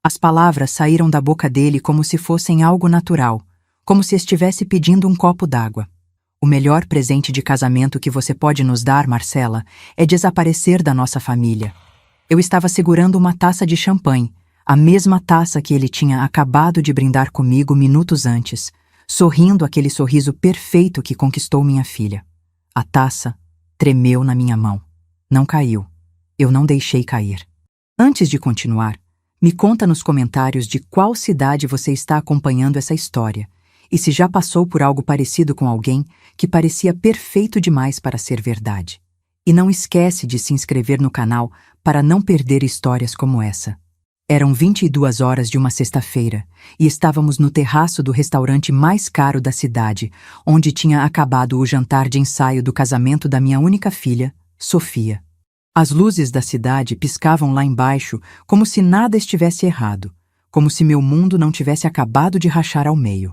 As palavras saíram da boca dele como se fossem algo natural, como se estivesse pedindo um copo d'água. O melhor presente de casamento que você pode nos dar, Marcela, é desaparecer da nossa família. Eu estava segurando uma taça de champanhe, a mesma taça que ele tinha acabado de brindar comigo minutos antes, sorrindo aquele sorriso perfeito que conquistou minha filha. A taça tremeu na minha mão. Não caiu. Eu não deixei cair. Antes de continuar, me conta nos comentários de qual cidade você está acompanhando essa história e se já passou por algo parecido com alguém que parecia perfeito demais para ser verdade. E não esquece de se inscrever no canal para não perder histórias como essa. Eram 22 horas de uma sexta-feira e estávamos no terraço do restaurante mais caro da cidade, onde tinha acabado o jantar de ensaio do casamento da minha única filha, Sofia. As luzes da cidade piscavam lá embaixo como se nada estivesse errado, como se meu mundo não tivesse acabado de rachar ao meio.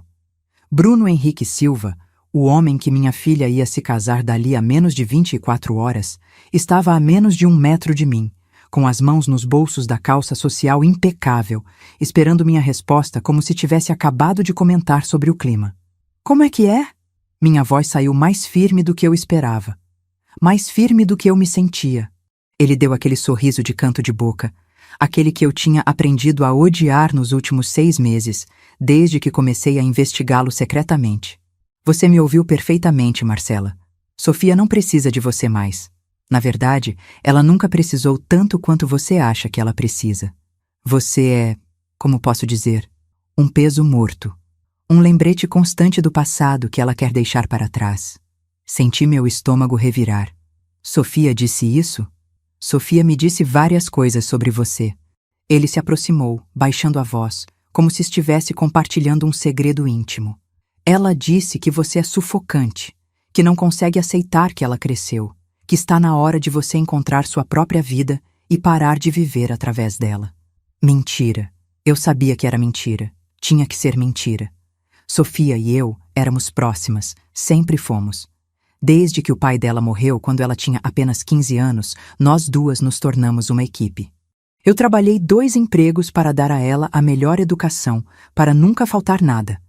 Bruno Henrique Silva, o homem que minha filha ia se casar dali a menos de 24 horas, estava a menos de 1 metro de mim, com as mãos nos bolsos da calça social impecável, esperando minha resposta como se tivesse acabado de comentar sobre o clima. Como é que é? Minha voz saiu mais firme do que eu esperava. Mais firme do que eu me sentia. Ele deu aquele sorriso de canto de boca, aquele que eu tinha aprendido a odiar nos últimos 6 meses, desde que comecei a investigá-lo secretamente. Você me ouviu perfeitamente, Marcela. Sofia não precisa de você mais. Na verdade, ela nunca precisou tanto quanto você acha que ela precisa. Você é, como posso dizer, um peso morto. Um lembrete constante do passado que ela quer deixar para trás. Senti meu estômago revirar. Sofia disse isso? Sofia me disse várias coisas sobre você. Ele se aproximou, baixando a voz, como se estivesse compartilhando um segredo íntimo. Ela disse que você é sufocante, que não consegue aceitar que ela cresceu, que está na hora de você encontrar sua própria vida e parar de viver através dela. Mentira. Eu sabia que era mentira. Tinha que ser mentira. Sofia e eu éramos próximas, sempre fomos. Desde que o pai dela morreu quando ela tinha apenas 15 anos, nós duas nos tornamos uma equipe. Eu trabalhei 2 empregos para dar a ela a melhor educação, para nunca faltar nada.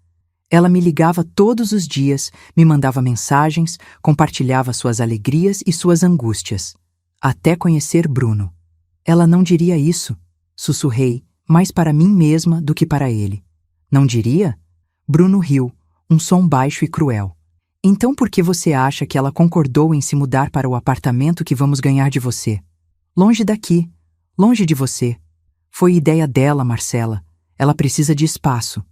Ela me ligava todos os dias, me mandava mensagens, compartilhava suas alegrias e suas angústias. Até conhecer Bruno. Ela não diria isso, sussurrei, mais para mim mesma do que para ele. Não diria? Bruno riu, um som baixo e cruel. Então por que você acha que ela concordou em se mudar para o apartamento que vamos ganhar de você? Longe daqui, longe de você. Foi ideia dela, Marcela. Ela precisa de espaço.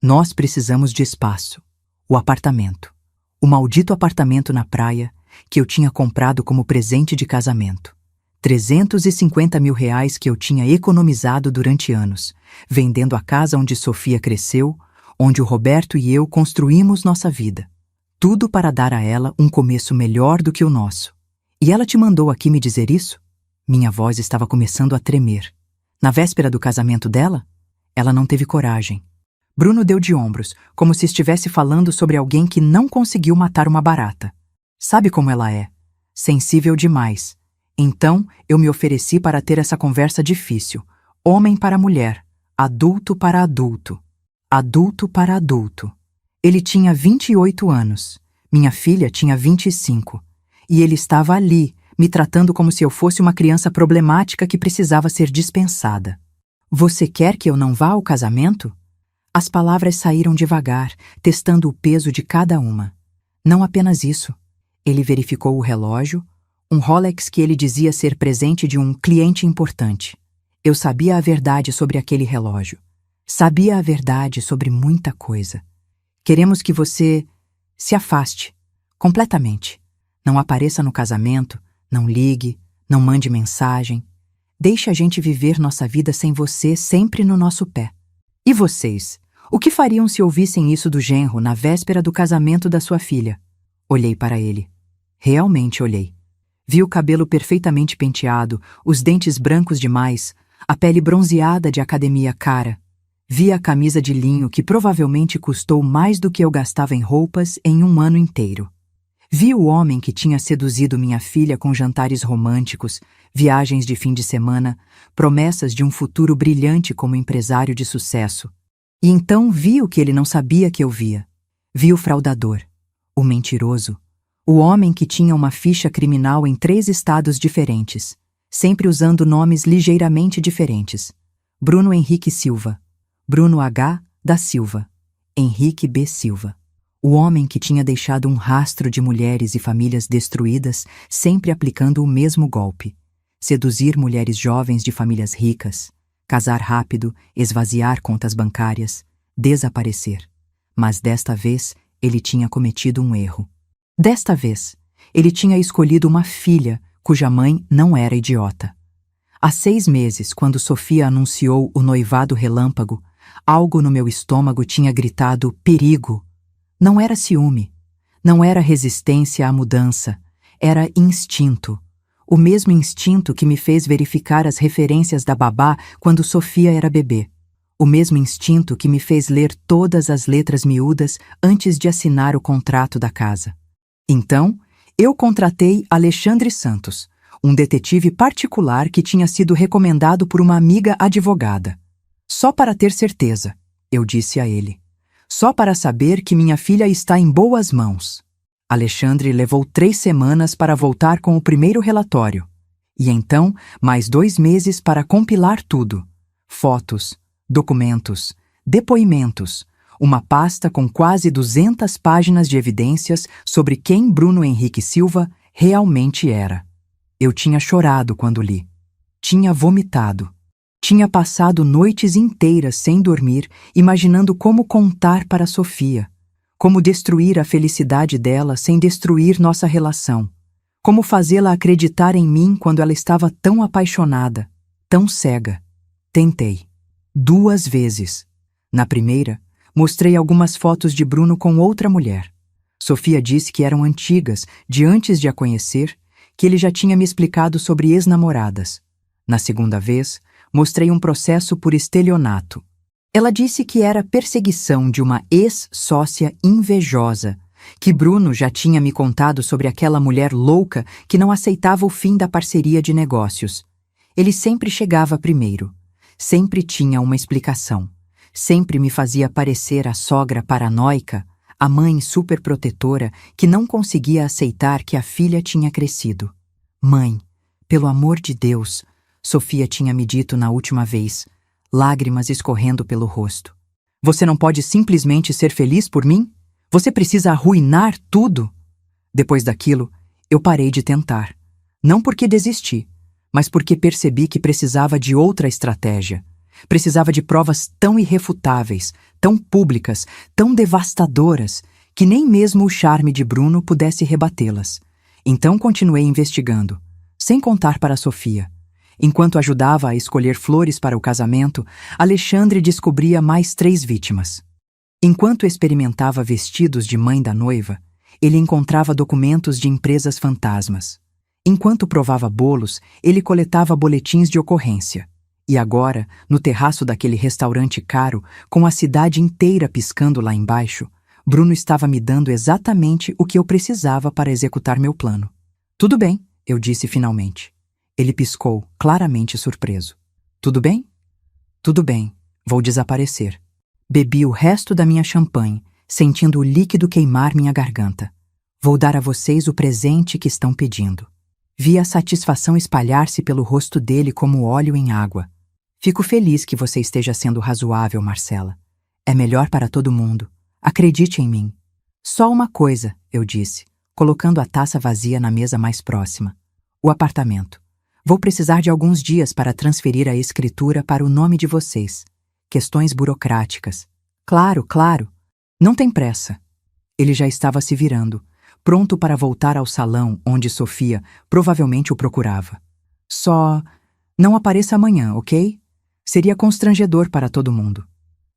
Nós precisamos de espaço. O apartamento. O maldito apartamento na praia que eu tinha comprado como presente de casamento. 350 mil reais que eu tinha economizado durante anos, vendendo a casa onde Sofia cresceu, onde o Roberto e eu construímos nossa vida. Tudo para dar a ela um começo melhor do que o nosso. E ela te mandou aqui me dizer isso? Minha voz estava começando a tremer. Na véspera do casamento dela? Ela não teve coragem. Bruno deu de ombros, como se estivesse falando sobre alguém que não conseguiu matar uma barata. Sabe como ela é? Sensível demais. Então, eu me ofereci para ter essa conversa difícil. Homem para mulher. Adulto para adulto. Adulto para adulto. Ele tinha 28 anos. Minha filha tinha 25. E ele estava ali, me tratando como se eu fosse uma criança problemática que precisava ser dispensada. Você quer que eu não vá ao casamento? As palavras saíram devagar, testando o peso de cada uma. Não apenas isso. Ele verificou o relógio, um Rolex que ele dizia ser presente de um cliente importante. Eu sabia a verdade sobre aquele relógio. Sabia a verdade sobre muita coisa. Queremos que você se afaste, completamente. Não apareça no casamento, não ligue, não mande mensagem. Deixe a gente viver nossa vida sem você sempre no nosso pé. E vocês? O que fariam se ouvissem isso do genro na véspera do casamento da sua filha? Olhei para ele. Realmente olhei. Vi o cabelo perfeitamente penteado, os dentes brancos demais, a pele bronzeada de academia cara. Vi a camisa de linho que provavelmente custou mais do que eu gastava em roupas em um ano inteiro. Vi o homem que tinha seduzido minha filha com jantares românticos, viagens de fim de semana, promessas de um futuro brilhante como empresário de sucesso. E então vi o que ele não sabia que eu via. Vi o fraudador, o mentiroso, o homem que tinha uma ficha criminal em 3 estados diferentes, sempre usando nomes ligeiramente diferentes. Bruno Henrique Silva, Bruno H. da Silva, Henrique B. Silva. O homem que tinha deixado um rastro de mulheres e famílias destruídas, sempre aplicando o mesmo golpe: seduzir mulheres jovens de famílias ricas, casar rápido, esvaziar contas bancárias, desaparecer. Mas desta vez, ele tinha cometido um erro. Desta vez, ele tinha escolhido uma filha cuja mãe não era idiota. Há 6 meses, quando Sofia anunciou o noivado relâmpago, algo no meu estômago tinha gritado perigo. Não era ciúme, não era resistência à mudança, era instinto. O mesmo instinto que me fez verificar as referências da babá quando Sofia era bebê. O mesmo instinto que me fez ler todas as letras miúdas antes de assinar o contrato da casa. Então, eu contratei Alexandre Santos, um detetive particular que tinha sido recomendado por uma amiga advogada. Só para ter certeza, eu disse a ele. Só para saber que minha filha está em boas mãos. Alexandre levou 3 semanas para voltar com o primeiro relatório. E então, mais 2 meses para compilar tudo. Fotos, documentos, depoimentos, uma pasta com quase 200 páginas de evidências sobre quem Bruno Henrique Silva realmente era. Eu tinha chorado quando li. Tinha vomitado. Tinha passado noites inteiras sem dormir, imaginando como contar para Sofia, como destruir a felicidade dela sem destruir nossa relação, como fazê-la acreditar em mim quando ela estava tão apaixonada, tão cega. Tentei. 2 vezes. Na primeira, mostrei algumas fotos de Bruno com outra mulher. Sofia disse que eram antigas, de antes de a conhecer, que ele já tinha me explicado sobre ex-namoradas. Na segunda vez, mostrei um processo por estelionato. Ela disse que era perseguição de uma ex-sócia invejosa, que Bruno já tinha me contado sobre aquela mulher louca que não aceitava o fim da parceria de negócios. Ele sempre chegava primeiro, sempre tinha uma explicação, sempre me fazia parecer a sogra paranoica, a mãe superprotetora que não conseguia aceitar que a filha tinha crescido. Mãe, pelo amor de Deus, Sofia tinha me dito na última vez, lágrimas escorrendo pelo rosto. Você não pode simplesmente ser feliz por mim? Você precisa arruinar tudo? Depois daquilo, eu parei de tentar. Não porque desisti, mas porque percebi que precisava de outra estratégia. Precisava de provas tão irrefutáveis, tão públicas, tão devastadoras, que nem mesmo o charme de Bruno pudesse rebatê-las. Então continuei investigando, sem contar para Sofia. Enquanto ajudava a escolher flores para o casamento, Alexandre descobria mais 3 vítimas. Enquanto experimentava vestidos de mãe da noiva, ele encontrava documentos de empresas fantasmas. Enquanto provava bolos, ele coletava boletins de ocorrência. E agora, no terraço daquele restaurante caro, com a cidade inteira piscando lá embaixo, Bruno estava me dando exatamente o que eu precisava para executar meu plano. Tudo bem, eu disse finalmente. Ele piscou, claramente surpreso. Tudo bem? Tudo bem, vou desaparecer. Bebi o resto da minha champanhe, sentindo o líquido queimar minha garganta. Vou dar a vocês o presente que estão pedindo. Vi a satisfação espalhar-se pelo rosto dele como óleo em água. Fico feliz que você esteja sendo razoável, Marcela. É melhor para todo mundo. Acredite em mim. Só uma coisa, eu disse, colocando a taça vazia na mesa mais próxima. O apartamento. Vou precisar de alguns dias para transferir a escritura para o nome de vocês. Questões burocráticas. Claro, claro. Não tem pressa. Ele já estava se virando, pronto para voltar ao salão onde Sofia provavelmente o procurava. Só não apareça amanhã, ok? Seria constrangedor para todo mundo.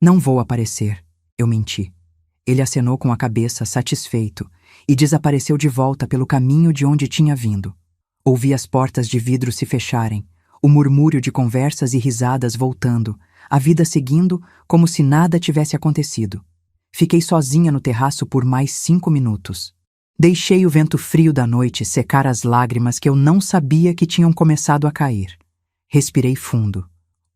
Não vou aparecer, eu menti. Ele acenou com a cabeça, satisfeito, e desapareceu de volta pelo caminho de onde tinha vindo. Ouvi as portas de vidro se fecharem, o murmúrio de conversas e risadas voltando, a vida seguindo como se nada tivesse acontecido. Fiquei sozinha no terraço por mais 5 minutos. Deixei o vento frio da noite secar as lágrimas que eu não sabia que tinham começado a cair. Respirei fundo.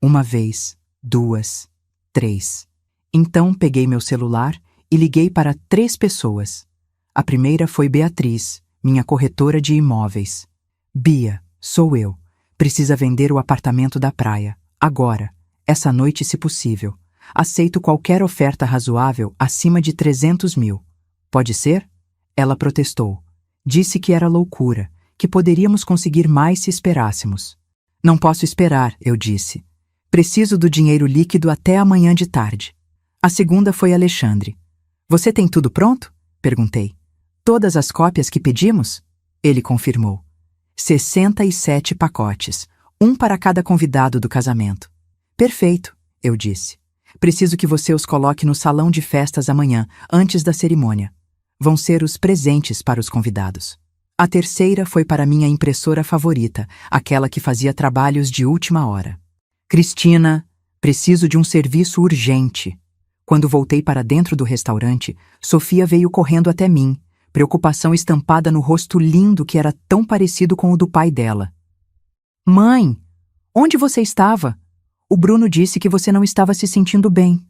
1 vez, 2, 3. Então peguei meu celular e liguei para 3 pessoas. A primeira foi Beatriz, minha corretora de imóveis. Bia, sou eu. Precisa vender o apartamento da praia. Agora. Essa noite, se possível. Aceito qualquer oferta razoável acima de 300 mil. Pode ser? Ela protestou. Disse que era loucura, que poderíamos conseguir mais se esperássemos. Não posso esperar, eu disse. Preciso do dinheiro líquido até amanhã de tarde. A segunda foi Alexandre. Você tem tudo pronto? Perguntei. Todas as cópias que pedimos? Ele confirmou. 67 pacotes, um para cada convidado do casamento. Perfeito, eu disse. Preciso que você os coloque no salão de festas amanhã, antes da cerimônia. Vão ser os presentes para os convidados. A terceira foi para minha impressora favorita, aquela que fazia trabalhos de última hora. Cristina, preciso de um serviço urgente. Quando voltei para dentro do restaurante, Sofia veio correndo até mim, preocupação estampada no rosto lindo que era tão parecido com o do pai dela. Mãe, onde você estava? O Bruno disse que você não estava se sentindo bem.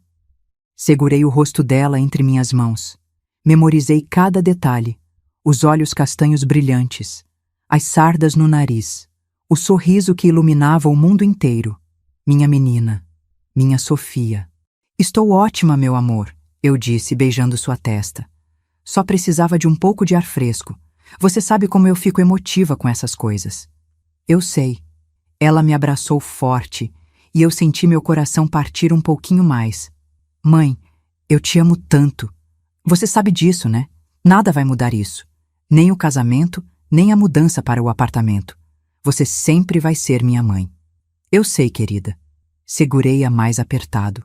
Segurei o rosto dela entre minhas mãos. Memorizei cada detalhe. Os olhos castanhos brilhantes, as sardas no nariz, o sorriso que iluminava o mundo inteiro. Minha menina, minha Sofia. Estou ótima, meu amor, eu disse, beijando sua testa. Só precisava de um pouco de ar fresco. Você sabe como eu fico emotiva com essas coisas. Eu sei. Ela me abraçou forte e eu senti meu coração partir um pouquinho mais. Mãe, eu te amo tanto. Você sabe disso, né? Nada vai mudar isso. Nem o casamento, nem a mudança para o apartamento. Você sempre vai ser minha mãe. Eu sei, querida. Segurei-a mais apertado.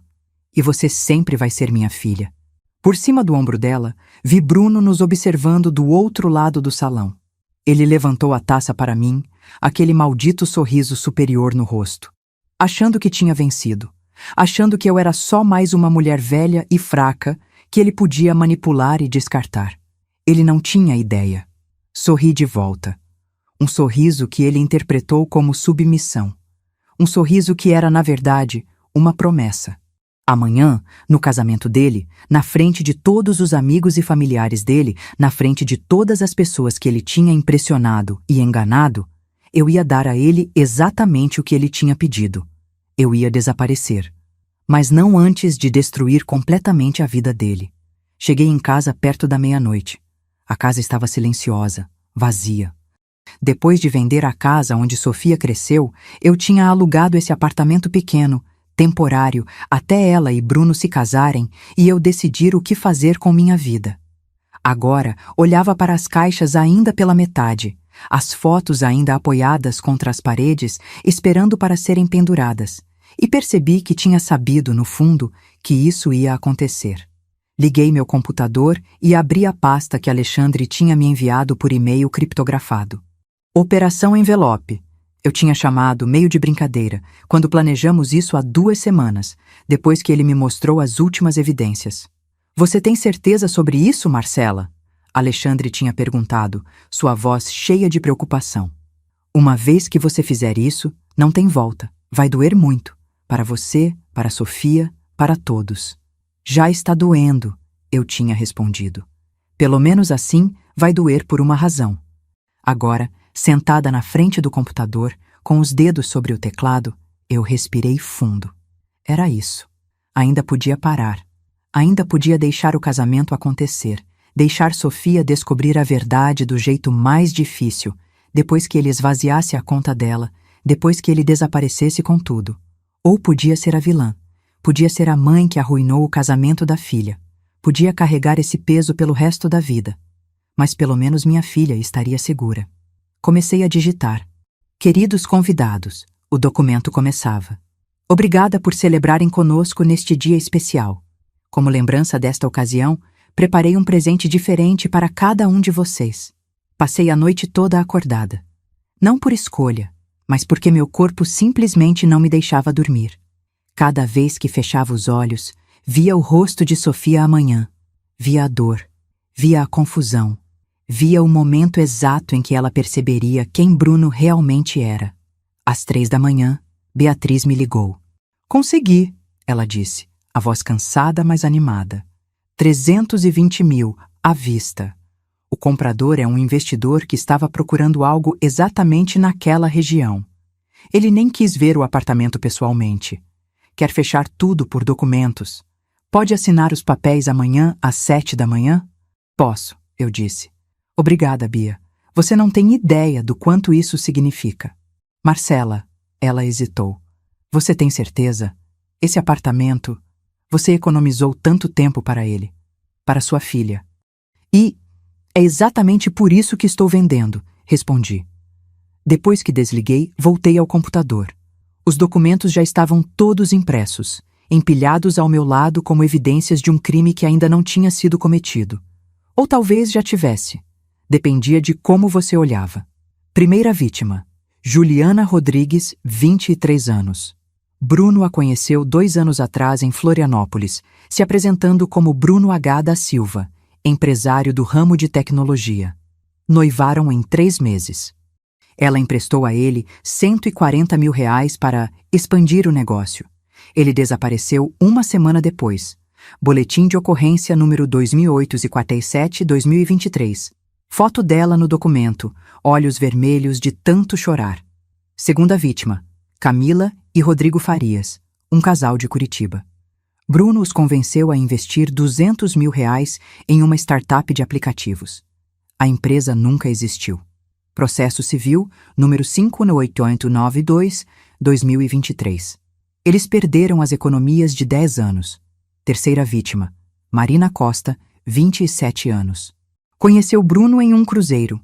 E você sempre vai ser minha filha. Por cima do ombro dela, vi Bruno nos observando do outro lado do salão. Ele levantou a taça para mim, aquele maldito sorriso superior no rosto. Achando que tinha vencido. Achando que eu era só mais uma mulher velha e fraca que ele podia manipular e descartar. Ele não tinha ideia. Sorri de volta. Um sorriso que ele interpretou como submissão. Um sorriso que era, na verdade, uma promessa. Amanhã, no casamento dele, na frente de todos os amigos e familiares dele, na frente de todas as pessoas que ele tinha impressionado e enganado, eu ia dar a ele exatamente o que ele tinha pedido. Eu ia desaparecer. Mas não antes de destruir completamente a vida dele. Cheguei em casa perto da meia-noite. A casa estava silenciosa, vazia. Depois de vender a casa onde Sofia cresceu, eu tinha alugado esse apartamento pequeno, temporário, até ela e Bruno se casarem e eu decidir o que fazer com minha vida. Agora, olhava para as caixas ainda pela metade, as fotos ainda apoiadas contra as paredes, esperando para serem penduradas, e percebi que tinha sabido, no fundo, que isso ia acontecer. Liguei meu computador e abri a pasta que Alexandre tinha me enviado por e-mail criptografado. Operação Envelope. Eu tinha chamado meio de brincadeira, quando planejamos isso há 2 semanas, depois que ele me mostrou as últimas evidências. Você tem certeza sobre isso, Marcela? Alexandre tinha perguntado, sua voz cheia de preocupação. Uma vez que você fizer isso, não tem volta. Vai doer muito. Para você, para Sofia, para todos. Já está doendo, eu tinha respondido. Pelo menos assim, vai doer por uma razão. Agora, sentada na frente do computador, com os dedos sobre o teclado, eu respirei fundo. Era isso. Ainda podia parar. Ainda podia deixar o casamento acontecer, deixar Sofia descobrir a verdade do jeito mais difícil, depois que ele esvaziasse a conta dela, depois que ele desaparecesse com tudo. Ou podia ser a vilã. Podia ser a mãe que arruinou o casamento da filha. Podia carregar esse peso pelo resto da vida. Mas pelo menos minha filha estaria segura. Comecei a digitar. Queridos convidados, o documento começava. Obrigada por celebrarem conosco neste dia especial. Como lembrança desta ocasião, preparei um presente diferente para cada um de vocês. Passei a noite toda acordada. Não por escolha, mas porque meu corpo simplesmente não me deixava dormir. Cada vez que fechava os olhos, via o rosto de Sofia amanhã. Via a dor, via a confusão, Via o momento exato em que ela perceberia quem Bruno realmente era. Às 3 da manhã, Beatriz me ligou. Consegui, ela disse, a voz cansada, mas animada. 320 mil, à vista. O comprador é um investidor que estava procurando algo exatamente naquela região. Ele nem quis ver o apartamento pessoalmente. Quer fechar tudo por documentos. Pode assinar os papéis amanhã às 7 da manhã? Posso, eu disse. Obrigada, Bia. Você não tem ideia do quanto isso significa. Marcela, ela hesitou. Você tem certeza? Esse apartamento, você economizou tanto tempo para ele, para sua filha. E é exatamente por isso que estou vendendo, respondi. Depois que desliguei, voltei ao computador. Os documentos já estavam todos impressos, empilhados ao meu lado como evidências de um crime que ainda não tinha sido cometido. Ou talvez já tivesse. Dependia de como você olhava. Primeira vítima, Juliana Rodrigues, 23 anos. Bruno a conheceu 2 anos atrás em Florianópolis, se apresentando como Bruno H. da Silva, empresário do ramo de tecnologia. Noivaram em 3 meses. Ela emprestou a ele 140 mil reais para expandir o negócio. Ele desapareceu 1 semana depois. Boletim de ocorrência número 2847-2023. Foto dela no documento, olhos vermelhos de tanto chorar. Segunda vítima, Camila e Rodrigo Farias, um casal de Curitiba. Bruno os convenceu a investir 200 mil reais em uma startup de aplicativos. A empresa nunca existiu. Processo Civil, número 58892-2023. Eles perderam as economias de 10 anos. Terceira vítima, Marina Costa, 27 anos. Conheceu Bruno em um cruzeiro.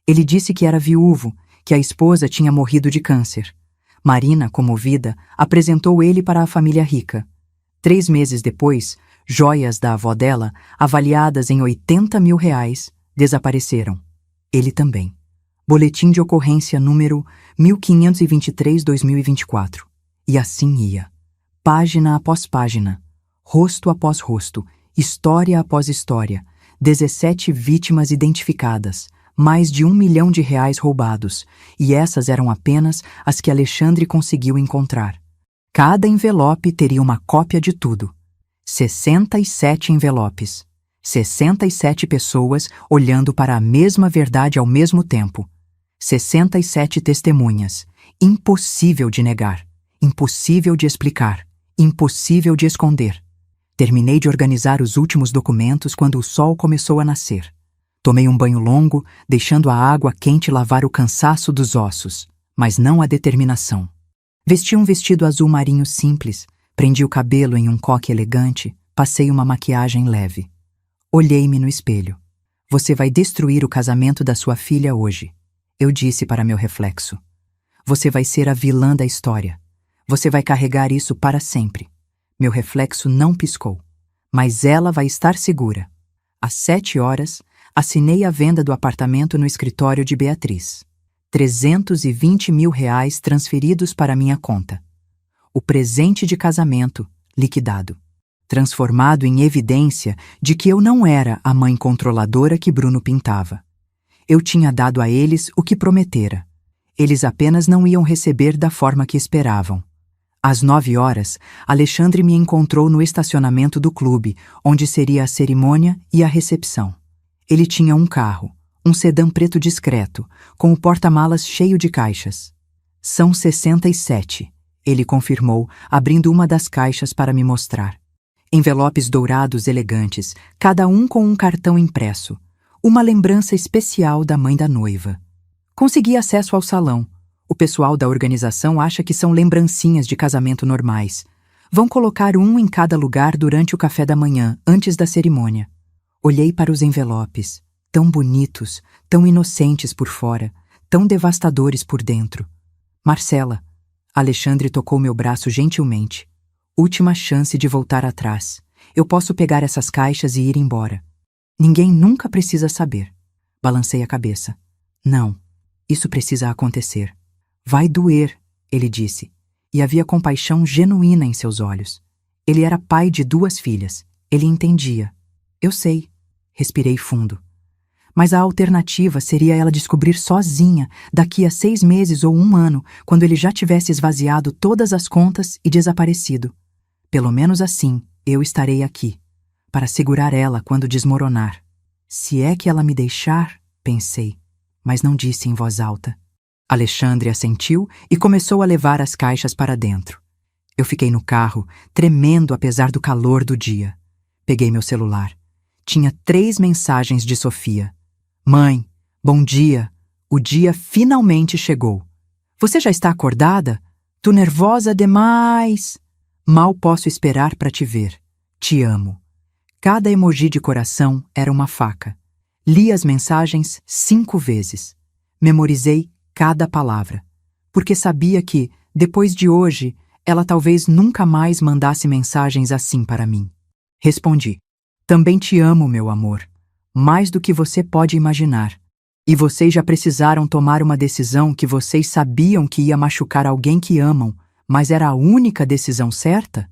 Ele disse que era viúvo, que a esposa tinha morrido de câncer. Marina, comovida, apresentou ele para a família rica. 3 meses depois, joias da avó dela, avaliadas em 80 mil reais, desapareceram. Ele também. Boletim de ocorrência número 1523-2024. E assim ia. Página após página. Rosto após rosto. História após história. 17 vítimas identificadas. Mais de R$1 milhão roubados. E essas eram apenas as que Alexandre conseguiu encontrar. Cada envelope teria uma cópia de tudo. 67 envelopes. 67 pessoas olhando para a mesma verdade ao mesmo tempo. 67 testemunhas. Impossível de negar. Impossível de explicar. Impossível de esconder. Terminei de organizar os últimos documentos quando o sol começou a nascer. Tomei um banho longo, deixando a água quente lavar o cansaço dos ossos, mas não a determinação. Vesti um vestido azul marinho simples, prendi o cabelo em um coque elegante, passei uma maquiagem leve. Olhei-me no espelho. Você vai destruir o casamento da sua filha hoje, eu disse para meu reflexo. Você vai ser a vilã da história. Você vai carregar isso para sempre. Meu reflexo não piscou. Mas ela vai estar segura. Às 7 horas, assinei a venda do apartamento no escritório de Beatriz. 320 mil reais transferidos para minha conta. O presente de casamento, liquidado. Transformado em evidência de que eu não era a mãe controladora que Bruno pintava. Eu tinha dado a eles o que prometera. Eles apenas não iam receber da forma que esperavam. Às 9 horas, Alexandre me encontrou no estacionamento do clube, onde seria a cerimônia e a recepção. Ele tinha um carro, um sedã preto discreto, com o porta-malas cheio de caixas. São 67, ele confirmou, abrindo uma das caixas para me mostrar. Envelopes dourados elegantes, cada um com um cartão impresso. Uma lembrança especial da mãe da noiva. Consegui acesso ao salão. O pessoal da organização acha que são lembrancinhas de casamento normais. Vão colocar um em cada lugar durante o café da manhã, antes da cerimônia. Olhei para os envelopes, tão bonitos, tão inocentes por fora, tão devastadores por dentro. Marcela, Alexandre tocou meu braço gentilmente. Última chance de voltar atrás. Eu posso pegar essas caixas e ir embora. Ninguém nunca precisa saber. Balancei a cabeça. Não, isso precisa acontecer. Vai doer, ele disse, e havia compaixão genuína em seus olhos. Ele era pai de 2 filhas. Ele entendia. Eu sei. Respirei fundo. mas a alternativa seria ela descobrir sozinha daqui a 6 meses ou 1 ano, quando ele já tivesse esvaziado todas as contas e desaparecido. Pelo menos assim, eu estarei aqui, para segurar ela quando desmoronar. Se é que ela me deixar, pensei, mas não disse em voz alta. Alexandre assentiu e começou a levar as caixas para dentro. Eu fiquei no carro, tremendo apesar do calor do dia. Peguei meu celular. Tinha 3 mensagens de Sofia. Mãe, bom dia. O dia finalmente chegou. Você já está acordada? Tô nervosa demais. Mal posso esperar para te ver. Te amo. Cada emoji de coração era uma faca. Li as mensagens 5 vezes. Memorizei cada palavra. Porque sabia que, depois de hoje, ela talvez nunca mais mandasse mensagens assim para mim. Respondi. Também te amo, meu amor. Mais do que você pode imaginar. E vocês já precisaram tomar uma decisão que vocês sabiam que ia machucar alguém que amam, mas era a única decisão certa?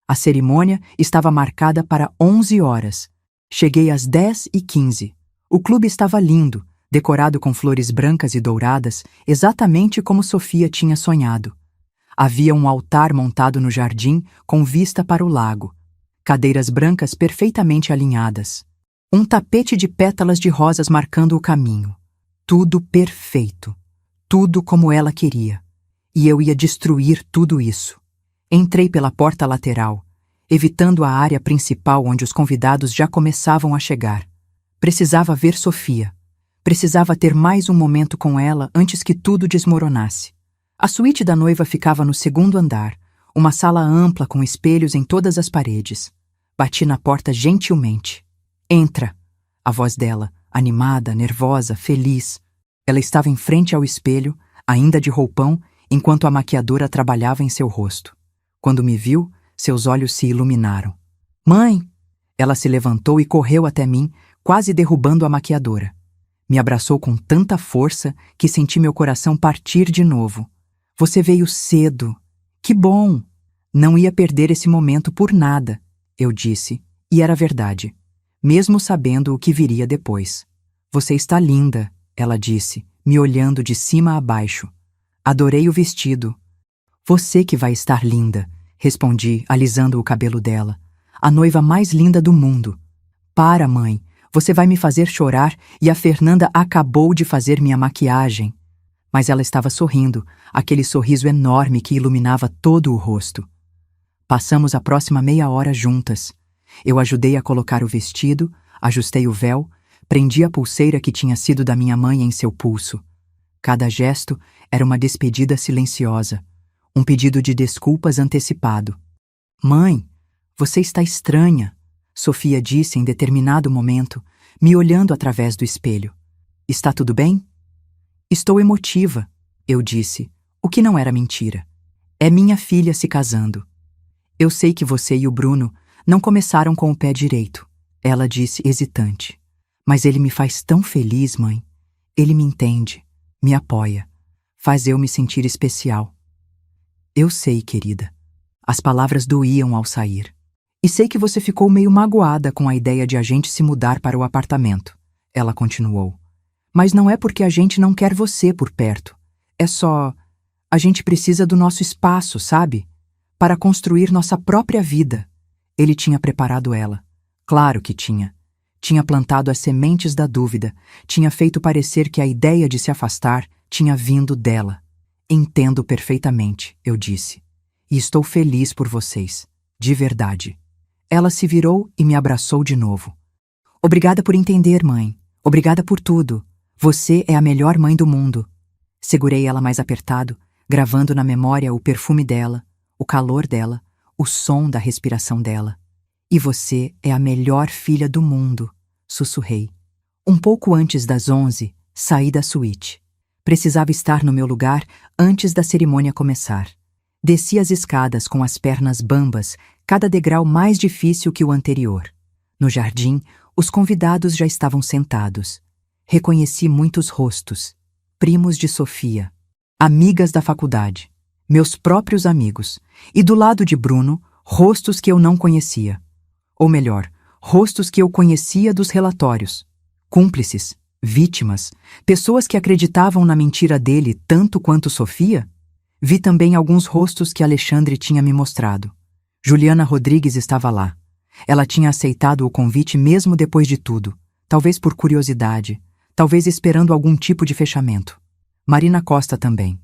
A cerimônia estava marcada para 11 horas. Cheguei às 10h15. O clube estava lindo, decorado com flores brancas e douradas, exatamente como Sofia tinha sonhado. Havia um altar montado no jardim com vista para o lago. Cadeiras brancas perfeitamente alinhadas. Um tapete de pétalas de rosas marcando o caminho. Tudo perfeito. Tudo como ela queria. E eu ia destruir tudo isso. Entrei pela porta lateral, evitando a área principal onde os convidados já começavam a chegar. Precisava ver Sofia. Precisava ter mais um momento com ela antes que tudo desmoronasse. A suíte da noiva ficava no 2º andar, uma sala ampla com espelhos em todas as paredes. Bati na porta gentilmente. Entra! A voz dela, animada, nervosa, feliz. Ela estava em frente ao espelho, ainda de roupão, enquanto a maquiadora trabalhava em seu rosto. Quando me viu, seus olhos se iluminaram. Mãe! Ela se levantou e correu até mim, quase derrubando a maquiadora. Me abraçou com tanta força que senti meu coração partir de novo. Você veio cedo. Que bom! Não ia perder esse momento por nada, eu disse, e era verdade, mesmo sabendo o que viria depois. Você está linda, ela disse, me olhando de cima a baixo. Adorei o vestido. Você que vai estar linda, respondi, alisando o cabelo dela. A noiva mais linda do mundo. Para, mãe, você vai me fazer chorar e a Fernanda acabou de fazer minha maquiagem. Mas ela estava sorrindo, aquele sorriso enorme que iluminava todo o rosto. Passamos a próxima meia hora juntas. Eu ajudei a colocar o vestido, ajustei o véu, prendi a pulseira que tinha sido da minha mãe em seu pulso. Cada gesto era uma despedida silenciosa, um pedido de desculpas antecipado. Mãe, você está estranha, Sofia disse em determinado momento, me olhando através do espelho. Está tudo bem? Estou emotiva, eu disse, o que não era mentira. É minha filha se casando. Eu sei que você e o Bruno não começaram com o pé direito, ela disse hesitante. Mas ele me faz tão feliz, mãe. Ele me entende, me apoia, faz eu me sentir especial. Eu sei, querida. As palavras doíam ao sair. E sei que você ficou meio magoada com a ideia de a gente se mudar para o apartamento, ela continuou. Mas não é porque a gente não quer você por perto. É só... a gente precisa do nosso espaço, sabe? Para construir nossa própria vida. Ele tinha preparado ela. Claro que tinha. Tinha plantado as sementes da dúvida, tinha feito parecer que a ideia de se afastar tinha vindo dela. Entendo perfeitamente, eu disse. E estou feliz por vocês. De verdade. Ela se virou e me abraçou de novo. Obrigada por entender, mãe. Obrigada por tudo. Você é a melhor mãe do mundo. Segurei ela mais apertado, gravando na memória o perfume dela, o calor dela, o som da respiração dela. E você é a melhor filha do mundo, sussurrei. Um pouco antes das 11, saí da suíte. Precisava estar no meu lugar antes da cerimônia começar. Desci as escadas com as pernas bambas, cada degrau mais difícil que o anterior. No jardim, os convidados já estavam sentados. Reconheci muitos rostos. Primos de Sofia. Amigas da faculdade. Meus próprios amigos. E do lado de Bruno, rostos que eu não conhecia. Ou melhor, rostos que eu conhecia dos relatórios. Cúmplices. Vítimas, pessoas que acreditavam na mentira dele tanto quanto Sofia? Vi também alguns rostos que Alexandre tinha me mostrado. Juliana Rodrigues estava lá. Ela tinha aceitado o convite mesmo depois de tudo, talvez por curiosidade, talvez esperando algum tipo de fechamento. Marina Costa também.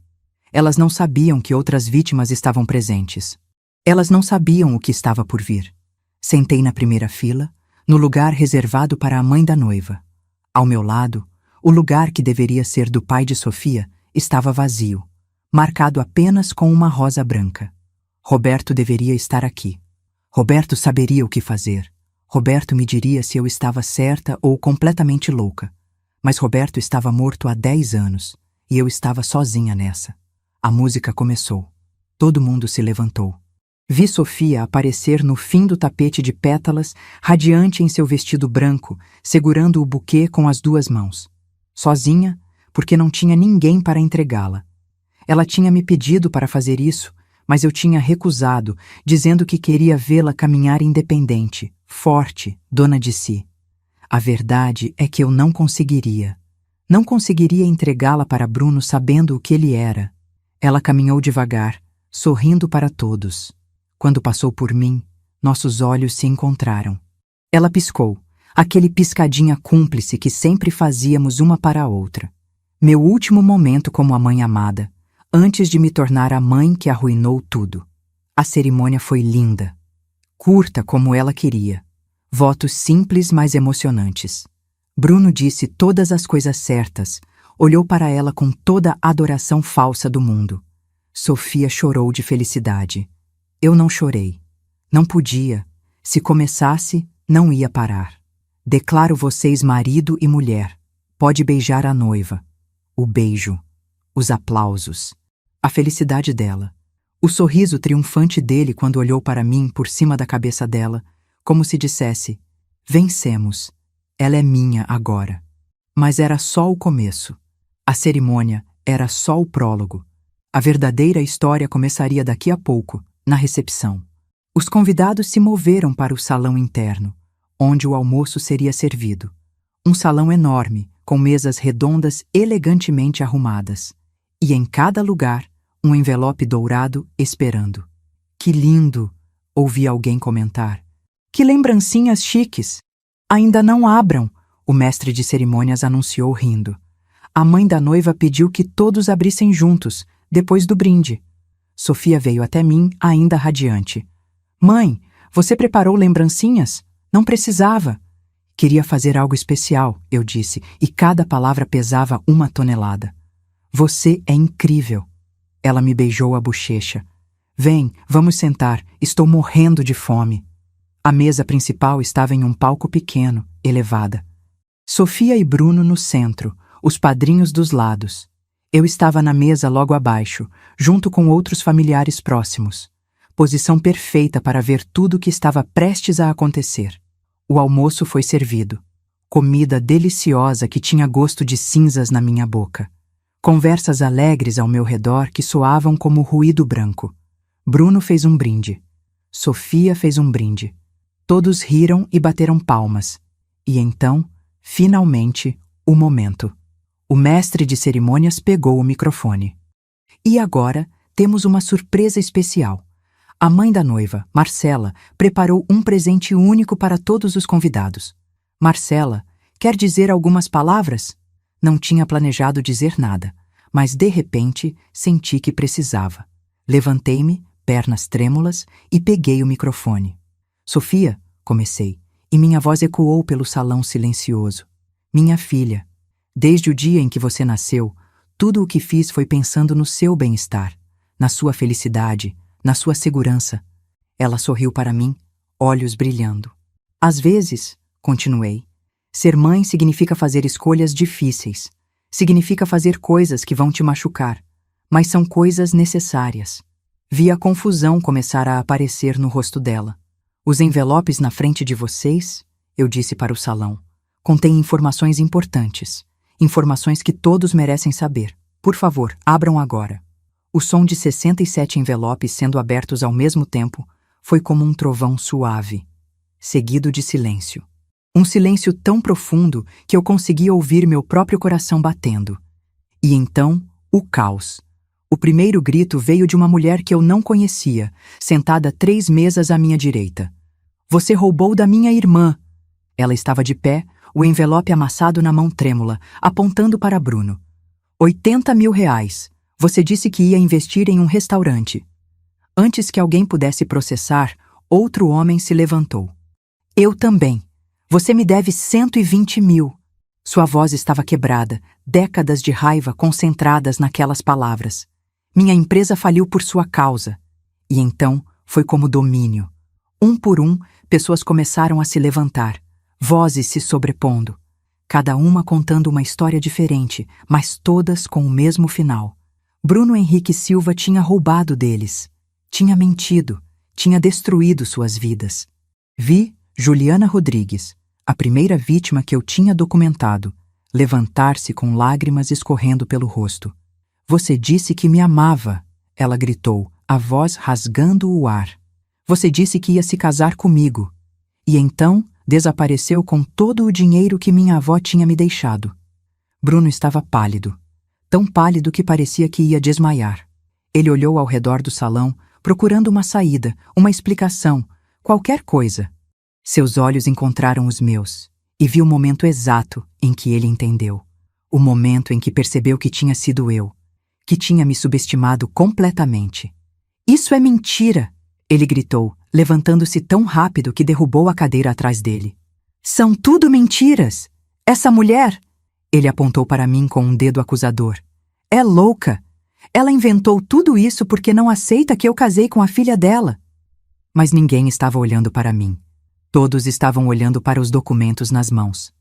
Elas não sabiam que outras vítimas estavam presentes. Elas não sabiam o que estava por vir. Sentei na primeira fila, no lugar reservado para a mãe da noiva. Ao meu lado, o lugar que deveria ser do pai de Sofia estava vazio, marcado apenas com uma rosa branca. Roberto deveria estar aqui. Roberto saberia o que fazer. Roberto me diria se eu estava certa ou completamente louca. Mas Roberto estava morto há 10 anos, e eu estava sozinha nessa. A música começou. Todo mundo se levantou. Vi Sofia aparecer no fim do tapete de pétalas, radiante em seu vestido branco, segurando o buquê com as 2 mãos. Sozinha, porque não tinha ninguém para entregá-la. Ela tinha me pedido para fazer isso, mas eu tinha recusado, dizendo que queria vê-la caminhar independente, forte, dona de si. A verdade é que eu não conseguiria. Não conseguiria entregá-la para Bruno sabendo o que ele era. Ela caminhou devagar, sorrindo para todos. Quando passou por mim, nossos olhos se encontraram. Ela piscou, aquele piscadinha cúmplice que sempre fazíamos uma para a outra. Meu último momento como a mãe amada, antes de me tornar a mãe que arruinou tudo. A cerimônia foi linda. Curta como ela queria. Votos simples, mas emocionantes. Bruno disse todas as coisas certas, olhou para ela com toda a adoração falsa do mundo. Sofia chorou de felicidade. Eu não chorei. Não podia. Se começasse, não ia parar. Declaro vocês marido e mulher. Pode beijar a noiva. O beijo. Os aplausos. A felicidade dela. O sorriso triunfante dele quando olhou para mim por cima da cabeça dela, como se dissesse: vencemos. Ela é minha agora. Mas era só o começo. A cerimônia era só o prólogo. A verdadeira história começaria daqui a pouco, na recepção. Os convidados se moveram para o salão interno, onde o almoço seria servido. Um salão enorme, com mesas redondas elegantemente arrumadas. E em cada lugar, um envelope dourado esperando. Que lindo! Ouvi alguém comentar. Que lembrancinhas chiques! Ainda não abram, o mestre de cerimônias anunciou rindo. A mãe da noiva pediu que todos abrissem juntos, depois do brinde. Sofia veio até mim, ainda radiante. Mãe, você preparou lembrancinhas? Não precisava. Queria fazer algo especial, eu disse, e cada palavra pesava 1 tonelada. Você é incrível. Ela me beijou a bochecha. Vem, vamos sentar, estou morrendo de fome. A mesa principal estava em um palco pequeno, elevada. Sofia e Bruno no centro, os padrinhos dos lados. Eu estava na mesa logo abaixo, junto com outros familiares próximos. Posição perfeita para ver tudo o que estava prestes a acontecer. O almoço foi servido. Comida deliciosa que tinha gosto de cinzas na minha boca. Conversas alegres ao meu redor que soavam como ruído branco. Bruno fez um brinde. Sofia fez um brinde. Todos riram e bateram palmas. E então, finalmente, o momento. O mestre de cerimônias pegou o microfone. E agora, temos uma surpresa especial. A mãe da noiva, Marcela, preparou um presente único para todos os convidados. Marcela, quer dizer algumas palavras? Não tinha planejado dizer nada, mas de repente senti que precisava. Levantei-me, pernas trêmulas, e peguei o microfone. Sofia, comecei, e minha voz ecoou pelo salão silencioso. Minha filha, desde o dia em que você nasceu, tudo o que fiz foi pensando no seu bem-estar, na sua felicidade, na sua segurança. Ela sorriu para mim, olhos brilhando. Às vezes, continuei, ser mãe significa fazer escolhas difíceis. Significa fazer coisas que vão te machucar, mas são coisas necessárias. Vi a confusão começar a aparecer no rosto dela. Os envelopes na frente de vocês, eu disse para o salão, contêm informações importantes. Informações que todos merecem saber. Por favor, abram agora. O som de 67 envelopes sendo abertos ao mesmo tempo foi como um trovão suave, seguido de silêncio. Um silêncio tão profundo que eu conseguia ouvir meu próprio coração batendo. E então, o caos. O primeiro grito veio de uma mulher que eu não conhecia, sentada 3 mesas à minha direita. Você roubou da minha irmã! Ela estava de pé, o envelope amassado na mão trêmula, apontando para Bruno. 80 mil reais. Você disse que ia investir em um restaurante. Antes que alguém pudesse processar, outro homem se levantou. Eu também. Você me deve 120 mil. Sua voz estava quebrada, décadas de raiva concentradas naquelas palavras. Minha empresa faliu por sua causa. E então foi como domínio. Um por um, pessoas começaram a se levantar, vozes se sobrepondo, cada uma contando uma história diferente, mas todas com o mesmo final. Bruno Henrique Silva tinha roubado deles, tinha mentido, tinha destruído suas vidas. Vi Juliana Rodrigues, a primeira vítima que eu tinha documentado, levantar-se com lágrimas escorrendo pelo rosto. Você disse que me amava, ela gritou, a voz rasgando o ar. Você disse que ia se casar comigo. E então desapareceu com todo o dinheiro que minha avó tinha me deixado. Bruno estava pálido, tão pálido que parecia que ia desmaiar. Ele olhou ao redor do salão, procurando uma saída, uma explicação, qualquer coisa. Seus olhos encontraram os meus, e vi o momento exato em que ele entendeu. O momento em que percebeu que tinha sido eu, que tinha me subestimado completamente. Isso é mentira! Ele gritou, levantando-se tão rápido que derrubou a cadeira atrás dele. São tudo mentiras! Essa mulher... Ele apontou para mim com um dedo acusador. É louca! Ela inventou tudo isso porque não aceita que eu casei com a filha dela. Mas ninguém estava olhando para mim. Todos estavam olhando para os documentos nas mãos.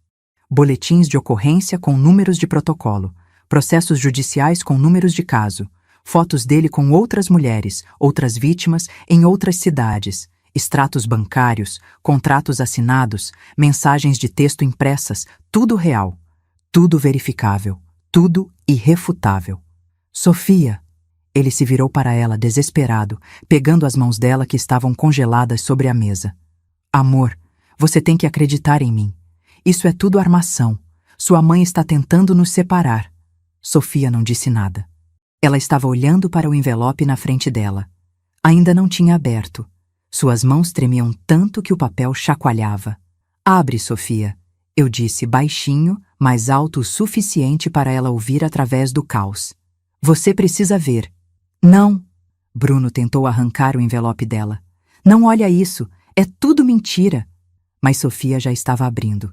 Boletins de ocorrência com números de protocolo, processos judiciais com números de caso, fotos dele com outras mulheres, outras vítimas em outras cidades, extratos bancários, contratos assinados, mensagens de texto impressas, tudo real, tudo verificável, tudo irrefutável. Sofia! Ele se virou para ela, desesperado, pegando as mãos dela que estavam congeladas sobre a mesa. Amor, você tem que acreditar em mim. Isso é tudo armação. Sua mãe está tentando nos separar. Sofia não disse nada. Ela estava olhando para o envelope na frente dela. Ainda não tinha aberto. Suas mãos tremiam tanto que o papel chacoalhava. Abre, Sofia, eu disse baixinho, mas alto o suficiente para ela ouvir através do caos. Você precisa ver. Não! Bruno tentou arrancar o envelope dela. Não olha isso, é tudo mentira. Mas Sofia já estava abrindo.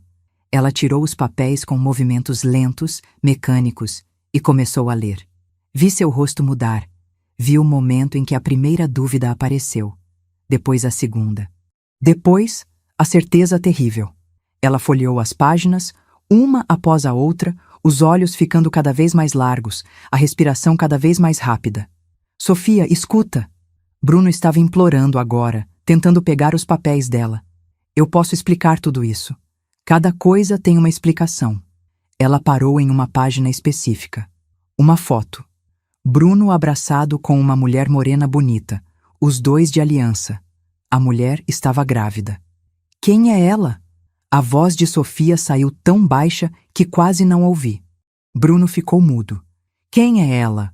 Ela tirou os papéis com movimentos lentos, mecânicos, e começou a ler. Vi seu rosto mudar. Vi o momento em que a primeira dúvida apareceu. Depois a segunda. Depois, a certeza terrível. Ela folheou as páginas, uma após a outra, os olhos ficando cada vez mais largos, a respiração cada vez mais rápida. Sofia, escuta! Bruno estava implorando agora, tentando pegar os papéis dela. Eu posso explicar tudo isso. Cada coisa tem uma explicação. Ela parou em uma página específica. Uma foto. Bruno abraçado com uma mulher morena bonita, os dois de aliança. A mulher estava grávida. Quem é ela? A voz de Sofia saiu tão baixa que quase não ouvi. Bruno ficou mudo. Quem é ela?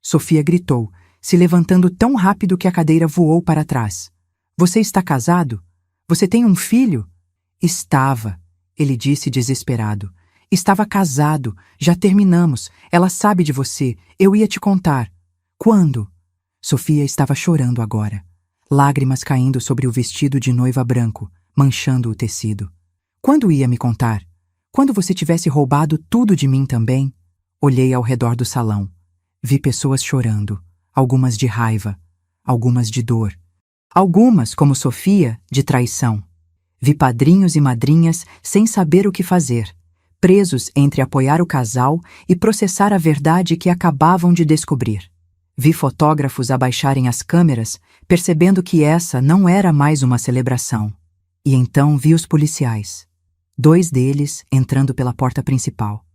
Sofia gritou, se levantando tão rápido que a cadeira voou para trás. Você está casado? Você tem um filho? Estava, ele disse desesperado. Estava casado, já terminamos, ela sabe de você, eu ia te contar. Quando? Sofia estava chorando agora, lágrimas caindo sobre o vestido de noiva branco, manchando o tecido. Quando ia me contar? Quando você tivesse roubado tudo de mim também? Olhei ao redor do salão. Vi pessoas chorando, algumas de raiva, algumas de dor. Algumas, como Sofia, de traição. Vi padrinhos e madrinhas sem saber o que fazer, presos entre apoiar o casal e processar a verdade que acabavam de descobrir. Vi fotógrafos abaixarem as câmeras, percebendo que essa não era mais uma celebração. E então vi os policiais. 2 deles entrando pela porta principal.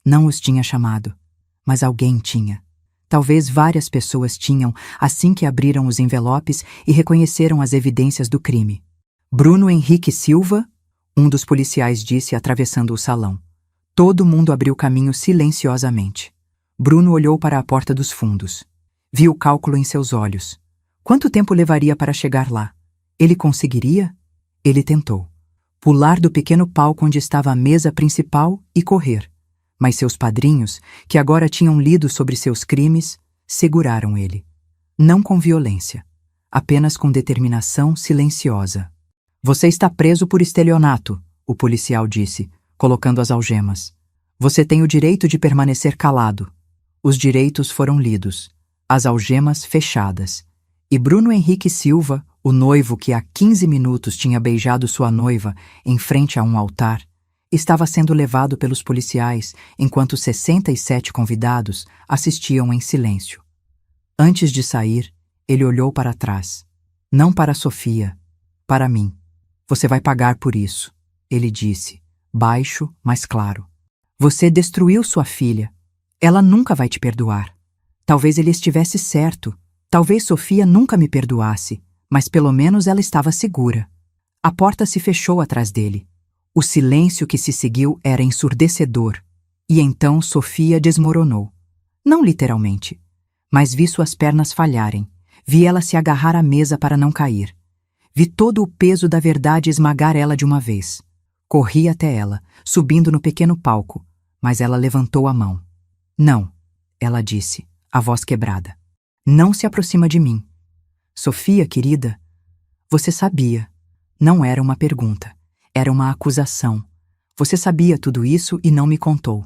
Não os tinha chamado, mas alguém tinha. Talvez várias pessoas tinham assim que abriram os envelopes e reconheceram as evidências do crime. Bruno Henrique Silva, Um dos policiais disse, atravessando o salão. Todo mundo abriu caminho silenciosamente. Bruno olhou para a porta dos fundos. Viu o cálculo em seus olhos. Quanto tempo levaria para chegar lá? Ele conseguiria? Ele tentou. Pular do pequeno palco onde estava a mesa principal e correr. Mas seus padrinhos, que agora tinham lido sobre seus crimes, seguraram ele. Não com violência, apenas com determinação silenciosa. Você está preso por estelionato, o policial disse, colocando as algemas. Você tem o direito de permanecer calado. Os direitos foram lidos, as algemas fechadas. E Bruno Henrique Silva, o noivo que há 15 minutos tinha beijado sua noiva em frente a um altar, estava sendo levado pelos policiais enquanto 67 convidados assistiam em silêncio. Antes de sair, ele olhou para trás. Não para Sofia, para mim. Você vai pagar por isso, ele disse, baixo, mas claro. Você destruiu sua filha. Ela nunca vai te perdoar. Talvez ele estivesse certo. Talvez Sofia nunca me perdoasse, mas pelo menos ela estava segura. A porta se fechou atrás dele. O silêncio que se seguiu era ensurdecedor. E então Sofia desmoronou. Não literalmente, mas vi suas pernas falharem. Vi ela se agarrar à mesa para não cair. Vi todo o peso da verdade esmagar ela de uma vez. Corri até ela, subindo no pequeno palco, mas ela levantou a mão. Não, ela disse, a voz quebrada. Não se aproxima de mim. Sofia, querida, você sabia. Não era uma pergunta, era uma acusação. Você sabia tudo isso e não me contou.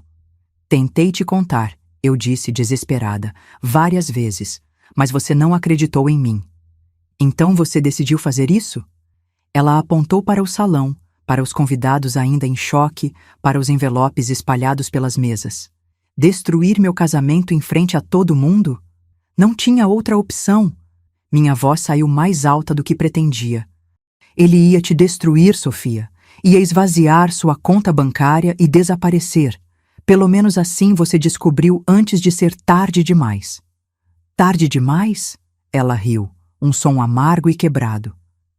Tentei te contar, eu disse desesperada, várias vezes, mas você não acreditou em mim. Então você decidiu fazer isso? Ela apontou para o salão, para os convidados ainda em choque, para os envelopes espalhados pelas mesas. Destruir meu casamento em frente a todo mundo? Não tinha outra opção. Minha voz saiu mais alta do que pretendia. Ele ia te destruir, Sofia. Ia esvaziar sua conta bancária e desaparecer. Pelo menos assim você descobriu antes de ser tarde demais. Tarde demais? Ela riu, um som amargo e quebrado.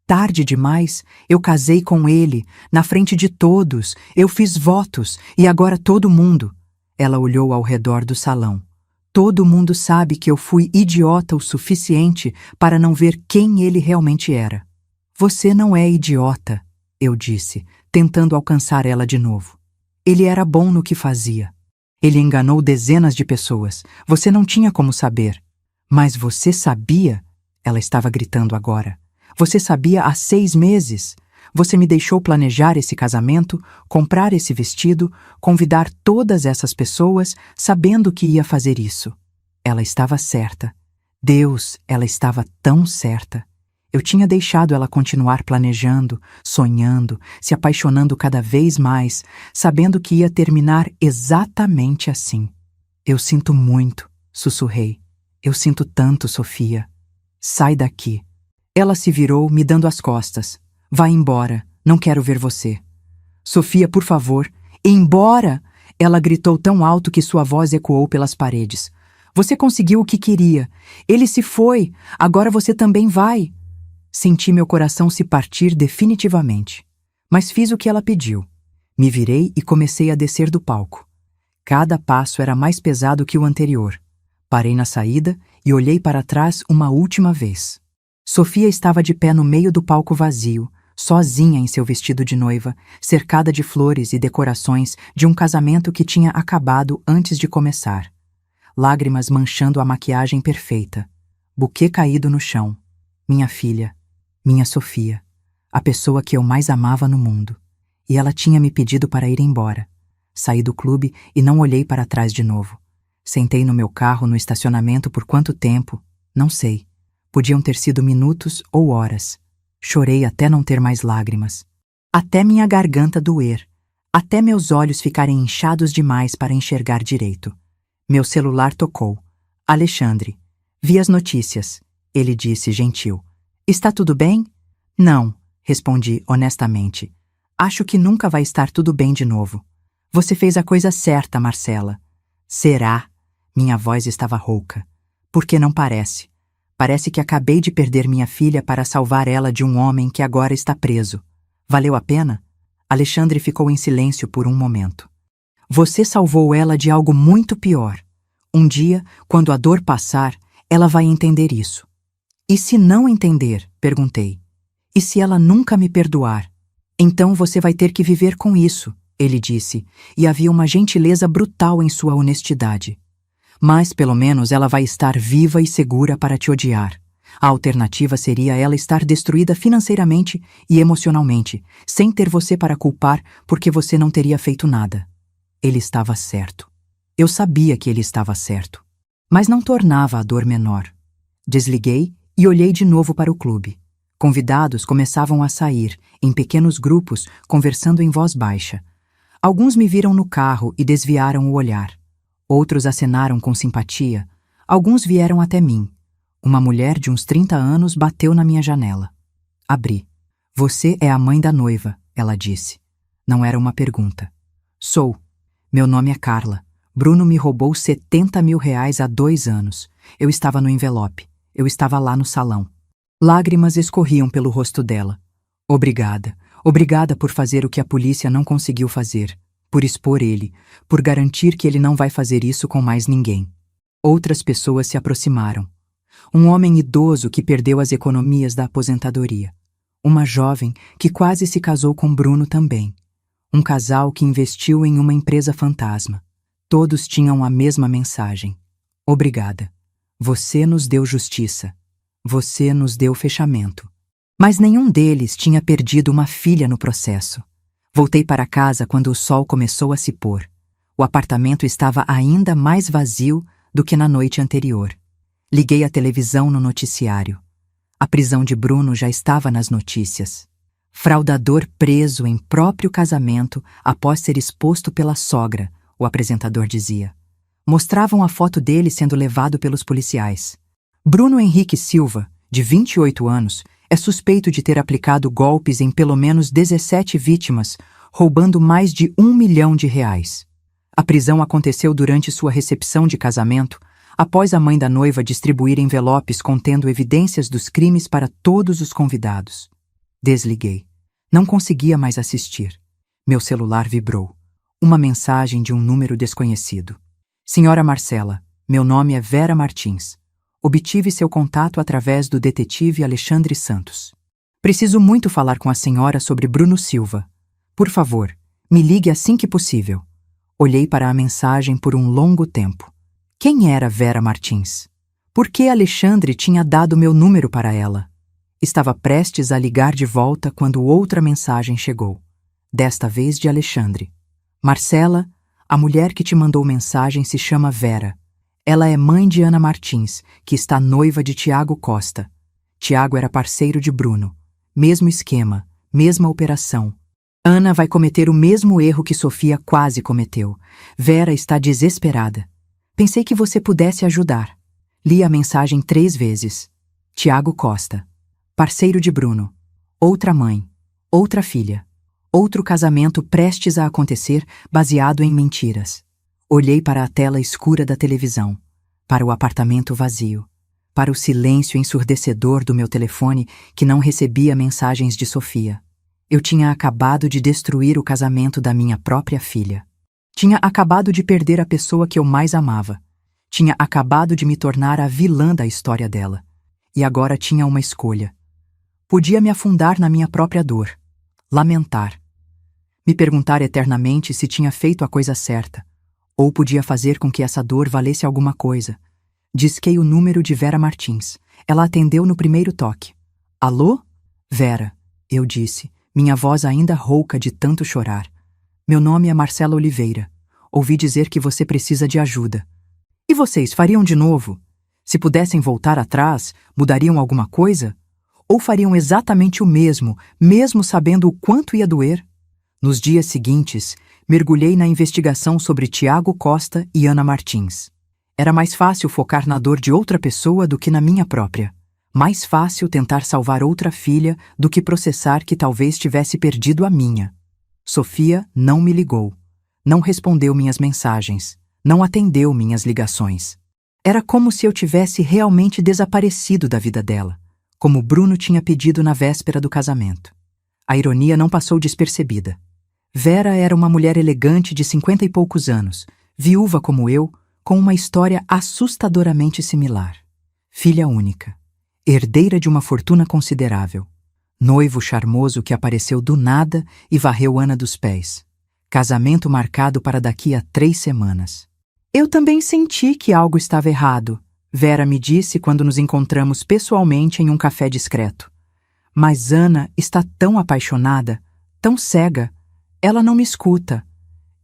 Tarde demais, eu casei com ele, na frente de todos, eu fiz votos, e agora todo mundo. Ela olhou ao redor do salão. Todo mundo sabe que eu fui idiota o suficiente para não ver quem ele realmente era. Você não é idiota, eu disse, tentando alcançar ela de novo. Ele era bom no que fazia. Ele enganou dezenas de pessoas. Você não tinha como saber. Mas você sabia? Ela estava gritando agora. Você sabia há 6 meses. Você me deixou planejar esse casamento, comprar esse vestido, convidar todas essas pessoas, sabendo que ia fazer isso. Ela estava certa. Deus, ela estava tão certa. Eu tinha deixado ela continuar planejando, sonhando, se apaixonando cada vez mais, sabendo que ia terminar exatamente assim. Eu sinto muito, sussurrei. Eu sinto tanto, Sofia. Sai daqui. Ela se virou, me dando as costas. Vá embora, não quero ver você. Sofia, por favor, embora! Ela gritou tão alto que sua voz ecoou pelas paredes. Você conseguiu o que queria. Ele se foi, agora você também vai. Senti meu coração se partir definitivamente. Mas fiz o que ela pediu. Me virei e comecei a descer do palco. Cada passo era mais pesado que o anterior. Parei na saída e olhei para trás uma última vez. Sofia estava de pé no meio do palco vazio, sozinha em seu vestido de noiva, cercada de flores e decorações de um casamento que tinha acabado antes de começar. Lágrimas manchando a maquiagem perfeita. Buquê caído no chão. Minha filha, minha Sofia, a pessoa que eu mais amava no mundo. E ela tinha me pedido para ir embora. Saí do clube e não olhei para trás de novo. Sentei no meu carro no estacionamento por quanto tempo? Não sei. Podiam ter sido minutos ou horas. Chorei até não ter mais lágrimas. Até minha garganta doer. Até meus olhos ficarem inchados demais para enxergar direito. Meu celular tocou. Alexandre. Vi as notícias. Ele disse, gentil. Está tudo bem? Não, respondi honestamente. Acho que nunca vai estar tudo bem de novo. Você fez a coisa certa, Marcela. Será? Minha voz estava rouca. Porque não parece. Parece que acabei de perder minha filha para salvar ela de um homem que agora está preso. Valeu a pena? Alexandre ficou em silêncio por um momento. Você salvou ela de algo muito pior. Um dia, quando a dor passar, ela vai entender isso. E se não entender? Perguntei. E se ela nunca me perdoar? Então você vai ter que viver com isso, ele disse, e havia uma gentileza brutal em sua honestidade. Mas, pelo menos, ela vai estar viva e segura para te odiar. A alternativa seria ela estar destruída financeiramente e emocionalmente, sem ter você para culpar porque você não teria feito nada. Ele estava certo. Eu sabia que ele estava certo. Mas não tornava a dor menor. Desliguei e olhei de novo para o clube. Convidados começavam a sair, em pequenos grupos, conversando em voz baixa. Alguns me viram no carro e desviaram o olhar. Outros acenaram com simpatia. Alguns vieram até mim. Uma mulher de uns 30 anos bateu na minha janela. Abri. Você é a mãe da noiva, ela disse. Não era uma pergunta. Sou. Meu nome é Carla. Bruno me roubou R$ 70.000 há 2 anos. Eu estava no envelope. Eu estava lá no salão. Lágrimas escorriam pelo rosto dela. Obrigada. Obrigada por fazer o que a polícia não conseguiu fazer. Por expor ele. Por garantir que ele não vai fazer isso com mais ninguém. Outras pessoas se aproximaram. Um homem idoso que perdeu as economias da aposentadoria. Uma jovem que quase se casou com Bruno também. Um casal que investiu em uma empresa fantasma. Todos tinham a mesma mensagem. Obrigada. Você nos deu justiça. Você nos deu fechamento. Mas nenhum deles tinha perdido uma filha no processo. Voltei para casa quando o sol começou a se pôr. O apartamento estava ainda mais vazio do que na noite anterior. Liguei a televisão no noticiário. A prisão de Bruno já estava nas notícias. Fraudador preso em próprio casamento após ser exposto pela sogra, o apresentador dizia. Mostravam a foto dele sendo levado pelos policiais. Bruno Henrique Silva, de 28 anos, é suspeito de ter aplicado golpes em pelo menos 17 vítimas, roubando mais de R$ 1 milhão. A prisão aconteceu durante sua recepção de casamento, após a mãe da noiva distribuir envelopes contendo evidências dos crimes para todos os convidados. Desliguei. Não conseguia mais assistir. Meu celular vibrou. Uma mensagem de um número desconhecido. Senhora Marcela, meu nome é Vera Martins. Obtive seu contato através do detetive Alexandre Santos. Preciso muito falar com a senhora sobre Bruno Silva. Por favor, me ligue assim que possível. Olhei para a mensagem por um longo tempo. Quem era Vera Martins? Por que Alexandre tinha dado meu número para ela? Estava prestes a ligar de volta quando outra mensagem chegou. Desta vez de Alexandre. Marcela, a mulher que te mandou mensagem se chama Vera. Ela é mãe de Ana Martins, que está noiva de Tiago Costa. Tiago era parceiro de Bruno. Mesmo esquema, mesma operação. Ana vai cometer o mesmo erro que Sofia quase cometeu. Vera está desesperada. Pensei que você pudesse ajudar. Li a mensagem 3 vezes. Tiago Costa. Parceiro de Bruno. Outra mãe. Outra filha. Outro casamento prestes a acontecer, baseado em mentiras. Olhei para a tela escura da televisão. Para o apartamento vazio. Para o silêncio ensurdecedor do meu telefone que não recebia mensagens de Sofia. Eu tinha acabado de destruir o casamento da minha própria filha. Tinha acabado de perder a pessoa que eu mais amava. Tinha acabado de me tornar a vilã da história dela. E agora tinha uma escolha. Podia me afundar na minha própria dor. Lamentar. Me perguntar eternamente se tinha feito a coisa certa. Ou podia fazer com que essa dor valesse alguma coisa. Disquei o número de Vera Martins. Ela atendeu no primeiro toque. Alô? Vera, eu disse, minha voz ainda rouca de tanto chorar. Meu nome é Marcela Oliveira. Ouvi dizer que você precisa de ajuda. E vocês fariam de novo? Se pudessem voltar atrás, mudariam alguma coisa? Ou fariam exatamente o mesmo, mesmo sabendo o quanto ia doer? Nos dias seguintes, mergulhei na investigação sobre Tiago Costa e Ana Martins. Era mais fácil focar na dor de outra pessoa do que na minha própria. Mais fácil tentar salvar outra filha do que processar que talvez tivesse perdido a minha. Sofia não me ligou. Não respondeu minhas mensagens. Não atendeu minhas ligações. Era como se eu tivesse realmente desaparecido da vida dela, como Bruno tinha pedido na véspera do casamento. A ironia não passou despercebida. Vera era uma mulher elegante de 50 e poucos anos, viúva como eu, com uma história assustadoramente similar. Filha única, herdeira de uma fortuna considerável, noivo charmoso que apareceu do nada e varreu Ana dos pés. Casamento marcado para daqui a 3 semanas. Eu também senti que algo estava errado, Vera me disse quando nos encontramos pessoalmente em um café discreto. Mas Ana está tão apaixonada, tão cega, ela não me escuta.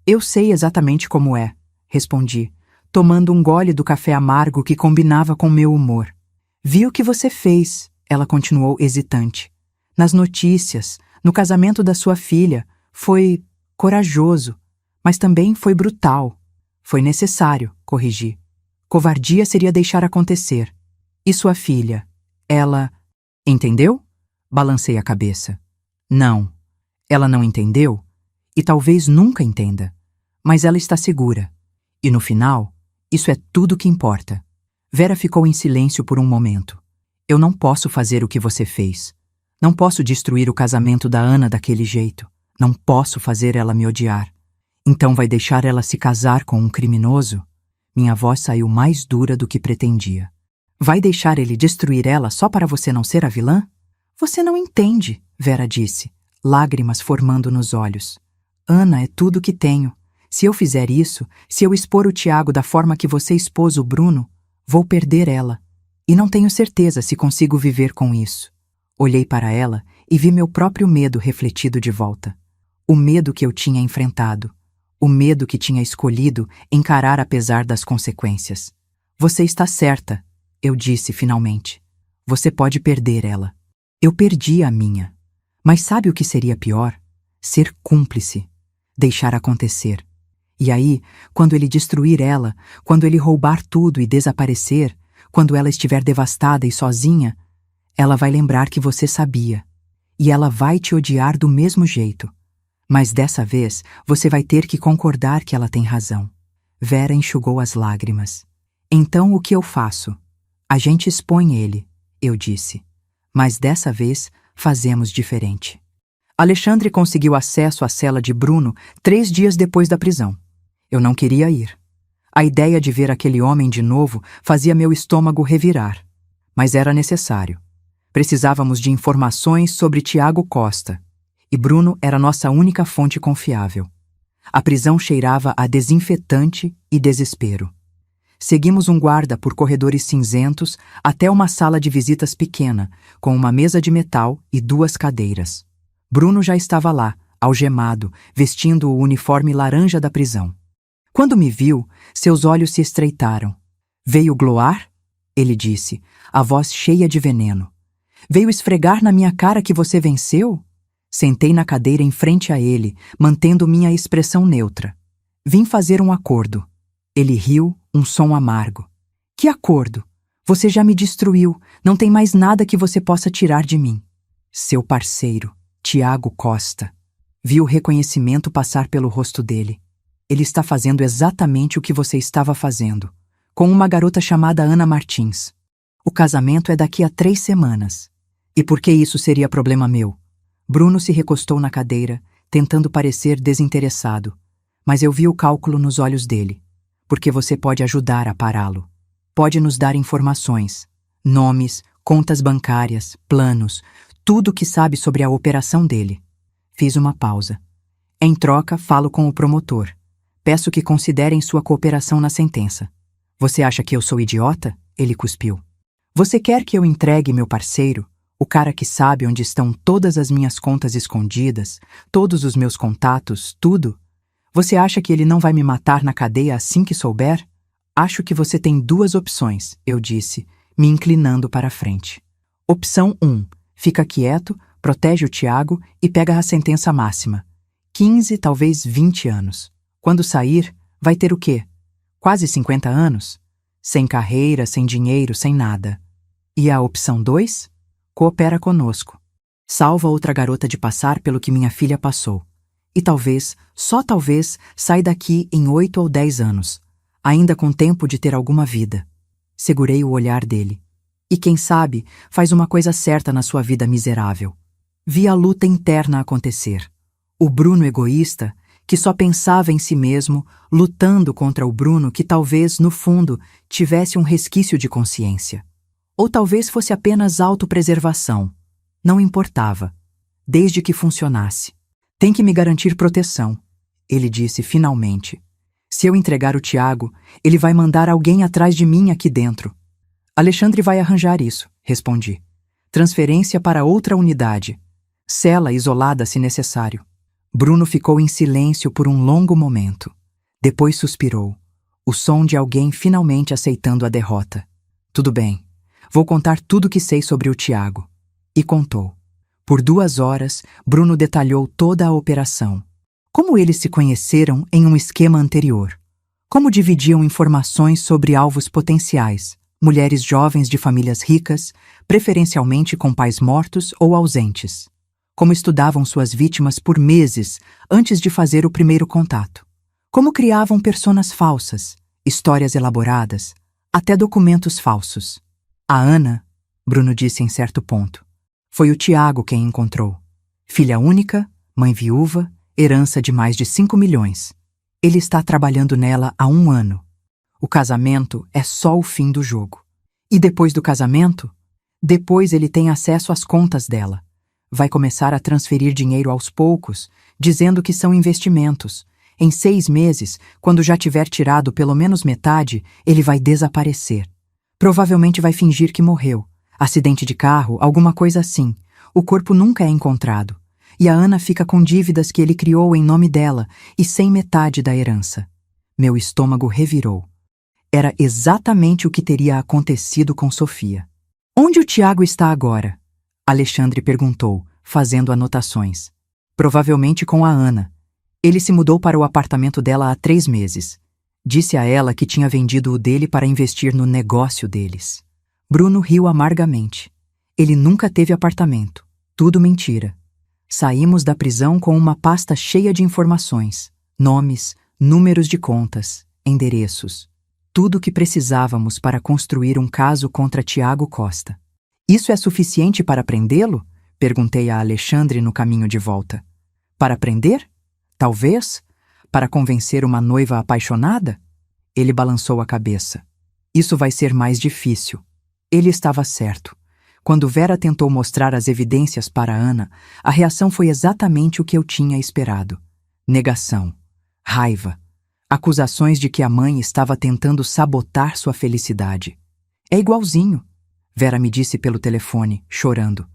Eu sei exatamente como é, respondi, tomando um gole do café amargo que combinava com meu humor. Vi o que você fez, ela continuou hesitante. Nas notícias, no casamento da sua filha, foi corajoso, mas também foi brutal. Foi necessário, corrigi. Covardia seria deixar acontecer. E sua filha? Ela... Entendeu? Balancei a cabeça. Não. Ela não entendeu? E talvez nunca entenda. Mas ela está segura. E no final, isso é tudo que importa. Vera ficou em silêncio por um momento. Eu não posso fazer o que você fez. Não posso destruir o casamento da Ana daquele jeito. Não posso fazer ela me odiar. Então vai deixar ela se casar com um criminoso? Minha voz saiu mais dura do que pretendia. Vai deixar ele destruir ela só para você não ser a vilã? Você não entende, Vera disse, lágrimas formando nos olhos. Ana é tudo que tenho. Se eu fizer isso, se eu expor o Tiago da forma que você expôs o Bruno, vou perder ela. E não tenho certeza se consigo viver com isso. Olhei para ela e vi meu próprio medo refletido de volta. O medo que eu tinha enfrentado. O medo que tinha escolhido encarar apesar das consequências. Você está certa, eu disse finalmente. Você pode perder ela. Eu perdi a minha. Mas sabe o que seria pior? Ser cúmplice. Deixar acontecer. E aí, quando ele destruir ela, quando ele roubar tudo e desaparecer, quando ela estiver devastada e sozinha, ela vai lembrar que você sabia. E ela vai te odiar do mesmo jeito. Mas dessa vez, você vai ter que concordar que ela tem razão. Vera enxugou as lágrimas. Então o que eu faço? A gente expõe ele, eu disse. Mas dessa vez, fazemos diferente. Alexandre conseguiu acesso à cela de Bruno 3 dias depois da prisão. Eu não queria ir. A ideia de ver aquele homem de novo fazia meu estômago revirar. Mas era necessário. Precisávamos de informações sobre Tiago Costa. E Bruno era nossa única fonte confiável. A prisão cheirava a desinfetante e desespero. Seguimos um guarda por corredores cinzentos até uma sala de visitas pequena, com uma mesa de metal e 2 cadeiras. Bruno já estava lá, algemado, vestindo o uniforme laranja da prisão. Quando me viu, seus olhos se estreitaram. Veio gloar? Ele disse, a voz cheia de veneno. Veio esfregar na minha cara que você venceu? Sentei na cadeira em frente a ele, mantendo minha expressão neutra. Vim fazer um acordo. Ele riu, um som amargo. Que acordo? Você já me destruiu, não tem mais nada que você possa tirar de mim. Seu parceiro, Tiago Costa. Vi o reconhecimento passar pelo rosto dele. Ele está fazendo exatamente o que você estava fazendo, com uma garota chamada Ana Martins. O casamento é daqui a 3 semanas. E por que isso seria problema meu? Bruno se recostou na cadeira, tentando parecer desinteressado, mas eu vi o cálculo nos olhos dele. Porque você pode ajudar a pará-lo. Pode nos dar informações, nomes, contas bancárias, planos, tudo o que sabe sobre a operação dele. Fiz uma pausa. Em troca, falo com o promotor. Peço que considerem sua cooperação na sentença. Você acha que eu sou idiota? Ele cuspiu. Você quer que eu entregue meu parceiro? O cara que sabe onde estão todas as minhas contas escondidas, todos os meus contatos, tudo? Você acha que ele não vai me matar na cadeia assim que souber? Acho que você tem 2 opções, eu disse, me inclinando para a frente. Opção 1. Fica quieto, protege o Tiago e pega a sentença máxima. 15, talvez 20 anos. Quando sair, vai ter o quê? Quase 50 anos? Sem carreira, sem dinheiro, sem nada. E a opção 2? Coopera conosco. Salva outra garota de passar pelo que minha filha passou. E talvez, só talvez, sai daqui em 8 ou 10 anos, ainda com tempo de ter alguma vida. Segurei o olhar dele. E quem sabe, faz uma coisa certa na sua vida miserável. Vi a luta interna acontecer. O Bruno egoísta, que só pensava em si mesmo, lutando contra o Bruno que talvez, no fundo, tivesse um resquício de consciência. Ou talvez fosse apenas autopreservação. Não importava, desde que funcionasse. Tem que me garantir proteção, ele disse finalmente. Se eu entregar o Tiago, ele vai mandar alguém atrás de mim aqui dentro. Alexandre vai arranjar isso, respondi. Transferência para outra unidade. Cela isolada se necessário. Bruno ficou em silêncio por um longo momento. Depois suspirou. O som de alguém finalmente aceitando a derrota. Tudo bem. Vou contar tudo o que sei sobre o Tiago. E contou. Por 2 horas, Bruno detalhou toda a operação. Como eles se conheceram em um esquema anterior. Como dividiam informações sobre alvos potenciais, mulheres jovens de famílias ricas, preferencialmente com pais mortos ou ausentes. Como estudavam suas vítimas por meses antes de fazer o primeiro contato. Como criavam personas falsas, histórias elaboradas, até documentos falsos. A Ana, Bruno disse em certo ponto, foi o Tiago quem encontrou. Filha única, mãe viúva, herança de mais de 5 milhões. Ele está trabalhando nela há 1 ano. O casamento é só o fim do jogo. E depois do casamento? Depois ele tem acesso às contas dela. Vai começar a transferir dinheiro aos poucos, dizendo que são investimentos. Em 6 meses, quando já tiver tirado pelo menos metade, ele vai desaparecer. Provavelmente vai fingir que morreu. Acidente de carro, alguma coisa assim. O corpo nunca é encontrado. E a Ana fica com dívidas que ele criou em nome dela e sem metade da herança. Meu estômago revirou. Era exatamente o que teria acontecido com Sofia. Onde o Tiago está agora? Alexandre perguntou, fazendo anotações. Provavelmente com a Ana. Ele se mudou para o apartamento dela há 3 meses. Disse a ela que tinha vendido o dele para investir no negócio deles. Bruno riu amargamente. Ele nunca teve apartamento. Tudo mentira. Saímos da prisão com uma pasta cheia de informações. Nomes, números de contas, endereços. Tudo o que precisávamos para construir um caso contra Tiago Costa. Isso é suficiente para prendê-lo? Perguntei a Alexandre no caminho de volta. Para prender? Talvez? Para convencer uma noiva apaixonada? Ele balançou a cabeça. Isso vai ser mais difícil. Ele estava certo. Quando Vera tentou mostrar as evidências para Ana, a reação foi exatamente o que eu tinha esperado. Negação. Raiva. Acusações de que a mãe estava tentando sabotar sua felicidade. É igualzinho. Vera me disse pelo telefone, chorando.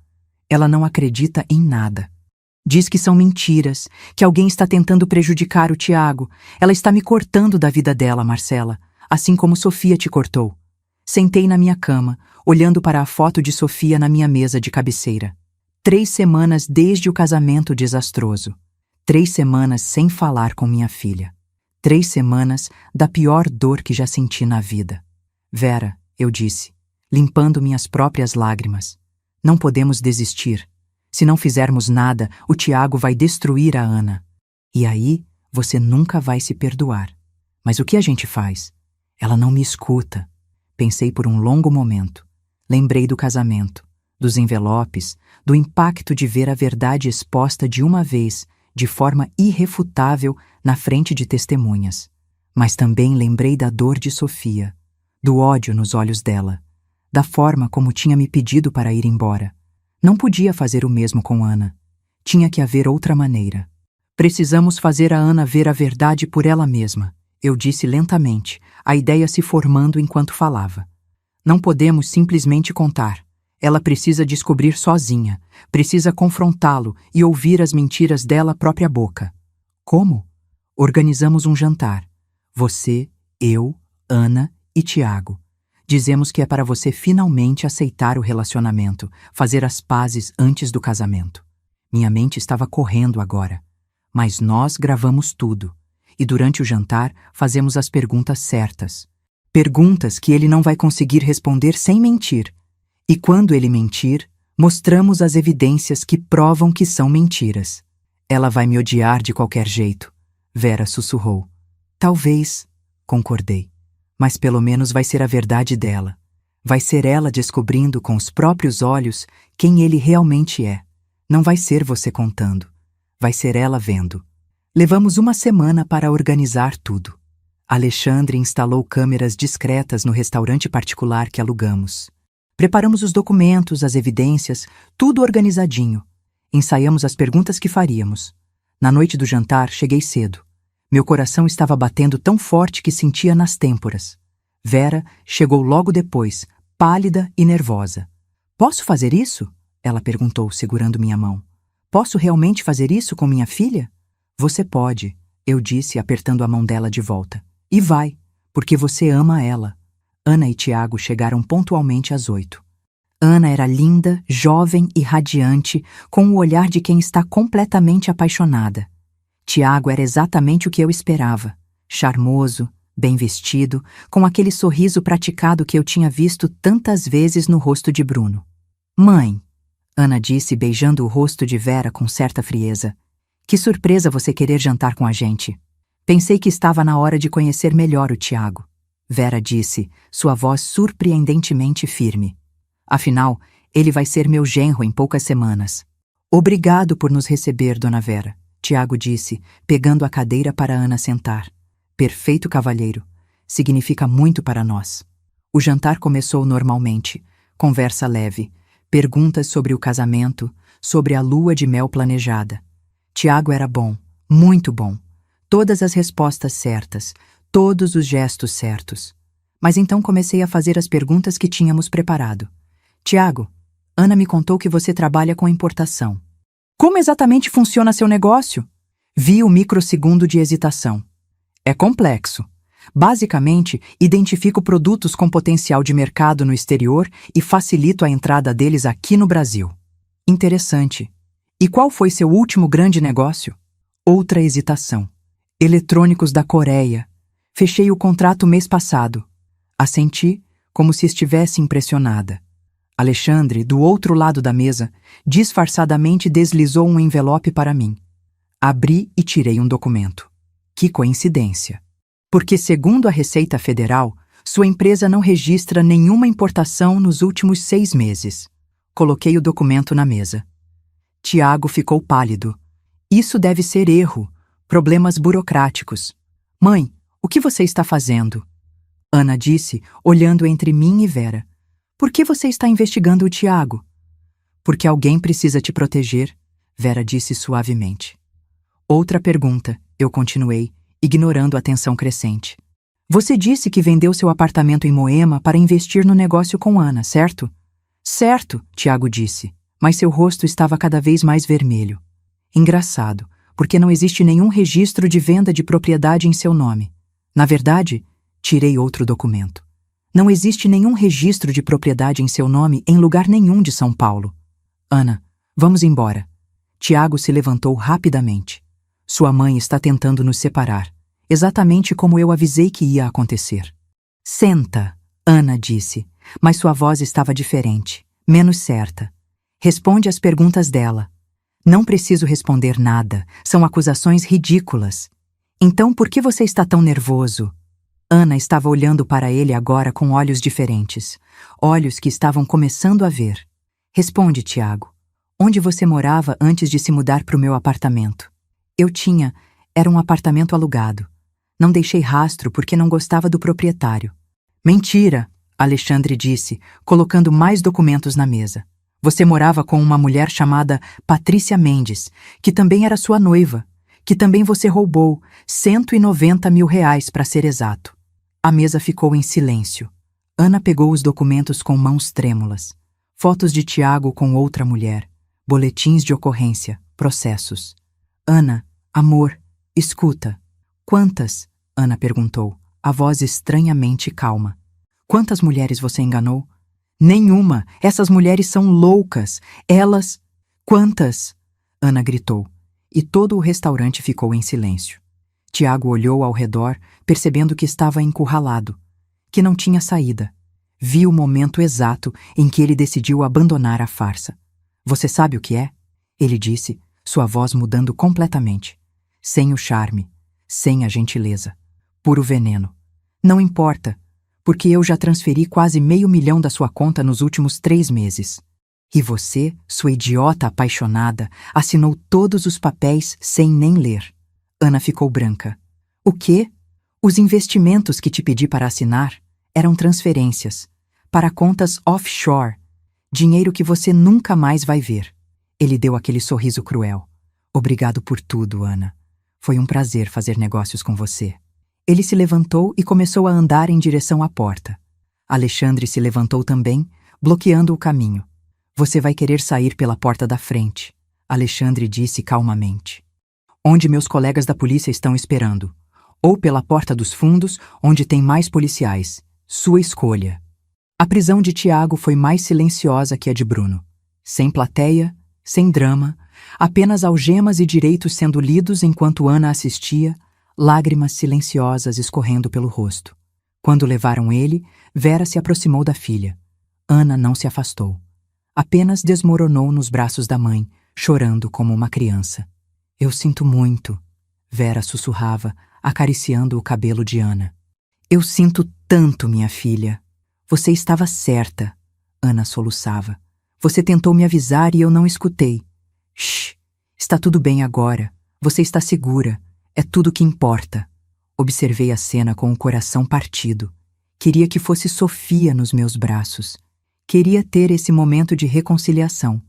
Ela não acredita em nada. Diz que são mentiras, que alguém está tentando prejudicar o Tiago. Ela está me cortando da vida dela, Marcela, assim como Sofia te cortou. Sentei na minha cama, olhando para a foto de Sofia na minha mesa de cabeceira. 3 semanas desde o casamento desastroso. 3 semanas sem falar com minha filha. 3 semanas da pior dor que já senti na vida. Vera, eu disse, limpando minhas próprias lágrimas. Não podemos desistir. Se não fizermos nada, o Tiago vai destruir a Ana. E aí, você nunca vai se perdoar. Mas o que a gente faz? Ela não me escuta. Pensei por um longo momento. Lembrei do casamento, dos envelopes, do impacto de ver a verdade exposta de uma vez, de forma irrefutável, na frente de testemunhas. Mas também lembrei da dor de Sofia, do ódio nos olhos dela, da forma como tinha me pedido para ir embora. Não podia fazer o mesmo com Ana. Tinha que haver outra maneira. Precisamos fazer a Ana ver a verdade por ela mesma, eu disse lentamente, a ideia se formando enquanto falava. Não podemos simplesmente contar. Ela precisa descobrir sozinha, precisa confrontá-lo e ouvir as mentiras dela própria boca. Como? Organizamos um jantar. Você, eu, Ana e Tiago. Dizemos que é para você finalmente aceitar o relacionamento, fazer as pazes antes do casamento. Minha mente estava correndo agora. Mas nós gravamos tudo. E durante o jantar fazemos as perguntas certas. Perguntas que ele não vai conseguir responder sem mentir. E quando ele mentir, mostramos as evidências que provam que são mentiras. Ela vai me odiar de qualquer jeito, Vera sussurrou. Talvez, concordei. Mas pelo menos vai ser a verdade dela. Vai ser ela descobrindo com os próprios olhos quem ele realmente é. Não vai ser você contando. Vai ser ela vendo. Levamos uma semana para organizar tudo. Alexandre instalou câmeras discretas no restaurante particular que alugamos. Preparamos os documentos, as evidências, tudo organizadinho. Ensaiamos as perguntas que faríamos. Na noite do jantar, cheguei cedo. Meu coração estava batendo tão forte que sentia nas têmporas. Vera chegou logo depois, pálida e nervosa. Posso fazer isso? Ela perguntou, segurando minha mão. Posso realmente fazer isso com minha filha? Você pode, eu disse, apertando a mão dela de volta. E vai, porque você ama ela. Ana e Tiago chegaram pontualmente às 8. Ana era linda, jovem e radiante, com o olhar de quem está completamente apaixonada. Tiago era exatamente o que eu esperava. Charmoso, bem vestido, com aquele sorriso praticado que eu tinha visto tantas vezes no rosto de Bruno. Mãe, Ana disse, beijando o rosto de Vera com certa frieza. Que surpresa você querer jantar com a gente. Pensei que estava na hora de conhecer melhor o Tiago. Vera disse, sua voz surpreendentemente firme. Afinal, ele vai ser meu genro em poucas semanas. Obrigado por nos receber, dona Vera, Tiago disse, pegando a cadeira para Ana sentar. Perfeito cavalheiro. Significa muito para nós. O jantar começou normalmente. Conversa leve. Perguntas sobre o casamento, sobre a lua de mel planejada. Tiago era bom, muito bom. Todas as respostas certas, todos os gestos certos. Mas então comecei a fazer as perguntas que tínhamos preparado. Tiago, Ana me contou que você trabalha com importação. Como exatamente funciona seu negócio? Vi o microsegundo de hesitação. É complexo. Basicamente, identifico produtos com potencial de mercado no exterior e facilito a entrada deles aqui no Brasil. Interessante. E qual foi seu último grande negócio? Outra hesitação. Eletrônicos da Coreia. Fechei o contrato mês passado. Assenti, como se estivesse impressionada. Alexandre, do outro lado da mesa, disfarçadamente deslizou um envelope para mim. Abri e tirei um documento. Que coincidência! Porque, segundo a Receita Federal, sua empresa não registra nenhuma importação nos últimos 6 meses. Coloquei o documento na mesa. Tiago ficou pálido. Isso deve ser erro, problemas burocráticos. Mãe, o que você está fazendo? Ana disse, olhando entre mim e Vera. Por que você está investigando o Tiago? Porque alguém precisa te proteger, Vera disse suavemente. Outra pergunta, eu continuei, ignorando a tensão crescente. Você disse que vendeu seu apartamento em Moema para investir no negócio com Ana, certo? Certo, Tiago disse, mas seu rosto estava cada vez mais vermelho. Engraçado, porque não existe nenhum registro de venda de propriedade em seu nome. Na verdade, tirei outro documento. Não existe nenhum registro de propriedade em seu nome em lugar nenhum de São Paulo. Ana, vamos embora. Tiago se levantou rapidamente. Sua mãe está tentando nos separar, exatamente como eu avisei que ia acontecer. Senta, Ana disse, mas sua voz estava diferente, menos certa. Responde às perguntas dela. Não preciso responder nada, são acusações ridículas. Então por que você está tão nervoso? Ana estava olhando para ele agora com olhos diferentes, olhos que estavam começando a ver. Responde, Tiago. Onde você morava antes de se mudar para o meu apartamento? Era um apartamento alugado. Não deixei rastro porque não gostava do proprietário. Mentira, Alexandre disse, colocando mais documentos na mesa. Você morava com uma mulher chamada Patrícia Mendes, que também era sua noiva, que também você roubou, R$ 190 mil para ser exato. A mesa ficou em silêncio. Ana pegou os documentos com mãos trêmulas. Fotos de Tiago com outra mulher, boletins de ocorrência, processos. Ana, amor, escuta. Quantas? Ana perguntou, a voz estranhamente calma. Quantas mulheres você enganou? Nenhuma! Essas mulheres são loucas! Elas... Quantas? Ana gritou, e todo o restaurante ficou em silêncio. Tiago olhou ao redor, percebendo que estava encurralado, que não tinha saída. Vi o momento exato em que ele decidiu abandonar a farsa. Você sabe o que é? Ele disse, sua voz mudando completamente. Sem o charme, sem a gentileza. Puro veneno. Não importa, porque eu já transferi quase R$ 500 mil da sua conta nos últimos 3 meses. E você, sua idiota apaixonada, assinou todos os papéis sem nem ler. Ana ficou branca. O quê? Os investimentos que te pedi para assinar eram transferências para contas offshore, dinheiro que você nunca mais vai ver. Ele deu aquele sorriso cruel. Obrigado por tudo, Ana. Foi um prazer fazer negócios com você. Ele se levantou e começou a andar em direção à porta. Alexandre se levantou também, bloqueando o caminho. Você vai querer sair pela porta da frente, Alexandre disse calmamente. Onde meus colegas da polícia estão esperando. Ou pela porta dos fundos, onde tem mais policiais. Sua escolha. A prisão de Tiago foi mais silenciosa que a de Bruno. Sem plateia, sem drama, apenas algemas e direitos sendo lidos enquanto Ana assistia, lágrimas silenciosas escorrendo pelo rosto. Quando levaram ele, Vera se aproximou da filha. Ana não se afastou. Apenas desmoronou nos braços da mãe, chorando como uma criança. Eu sinto muito, Vera sussurrava, acariciando o cabelo de Ana. Eu sinto tanto, minha filha. Você estava certa, Ana soluçava. Você tentou me avisar e eu não escutei. Shh, está tudo bem agora. Você está segura. É tudo que importa. Observei a cena com o coração partido. Queria que fosse Sofia nos meus braços. Queria ter esse momento de reconciliação.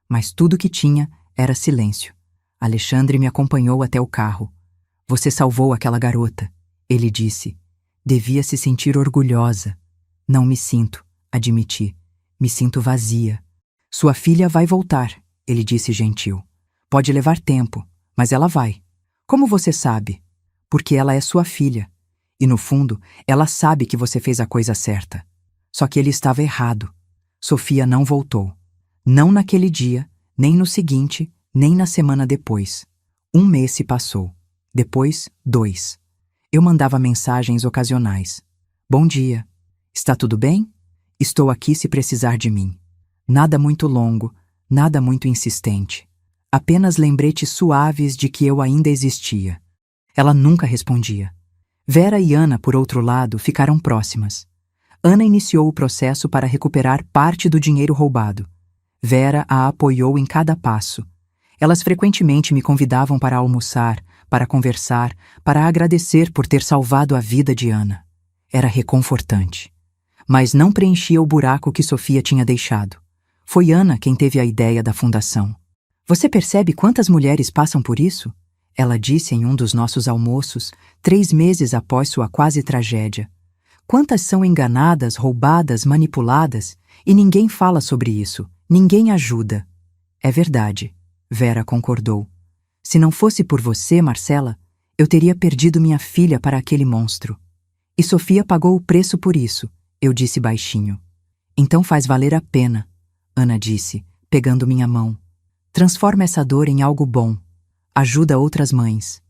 Mas tudo que tinha era silêncio. Alexandre me acompanhou até o carro. Você salvou aquela garota, ele disse. Devia se sentir orgulhosa. Não me sinto, admiti. Me sinto vazia. Sua filha vai voltar, ele disse gentil. Pode levar tempo, mas ela vai. Como você sabe? Porque ela é sua filha. E no fundo, ela sabe que você fez a coisa certa. Só que ele estava errado. Sofia não voltou. Não naquele dia, nem no seguinte, nem na semana depois. 1 mês se passou. Depois, 2. Eu mandava mensagens ocasionais. Bom dia. Está tudo bem? Estou aqui se precisar de mim. Nada muito longo, nada muito insistente. Apenas lembretes suaves de que eu ainda existia. Ela nunca respondia. Vera e Ana, por outro lado, ficaram próximas. Ana iniciou o processo para recuperar parte do dinheiro roubado. Vera a apoiou em cada passo. Elas frequentemente me convidavam para almoçar, para conversar, para agradecer por ter salvado a vida de Ana. Era reconfortante. Mas não preenchia o buraco que Sofia tinha deixado. Foi Ana quem teve a ideia da fundação. Você percebe quantas mulheres passam por isso? Ela disse em um dos nossos almoços, 3 meses após sua quase tragédia. Quantas são enganadas, roubadas, manipuladas, e ninguém fala sobre isso, ninguém ajuda. É verdade, Vera concordou. Se não fosse por você, Marcela, eu teria perdido minha filha para aquele monstro. E Sofia pagou o preço por isso, eu disse baixinho. Então faz valer a pena, Ana disse, pegando minha mão. Transforma essa dor em algo bom. Ajuda outras mães.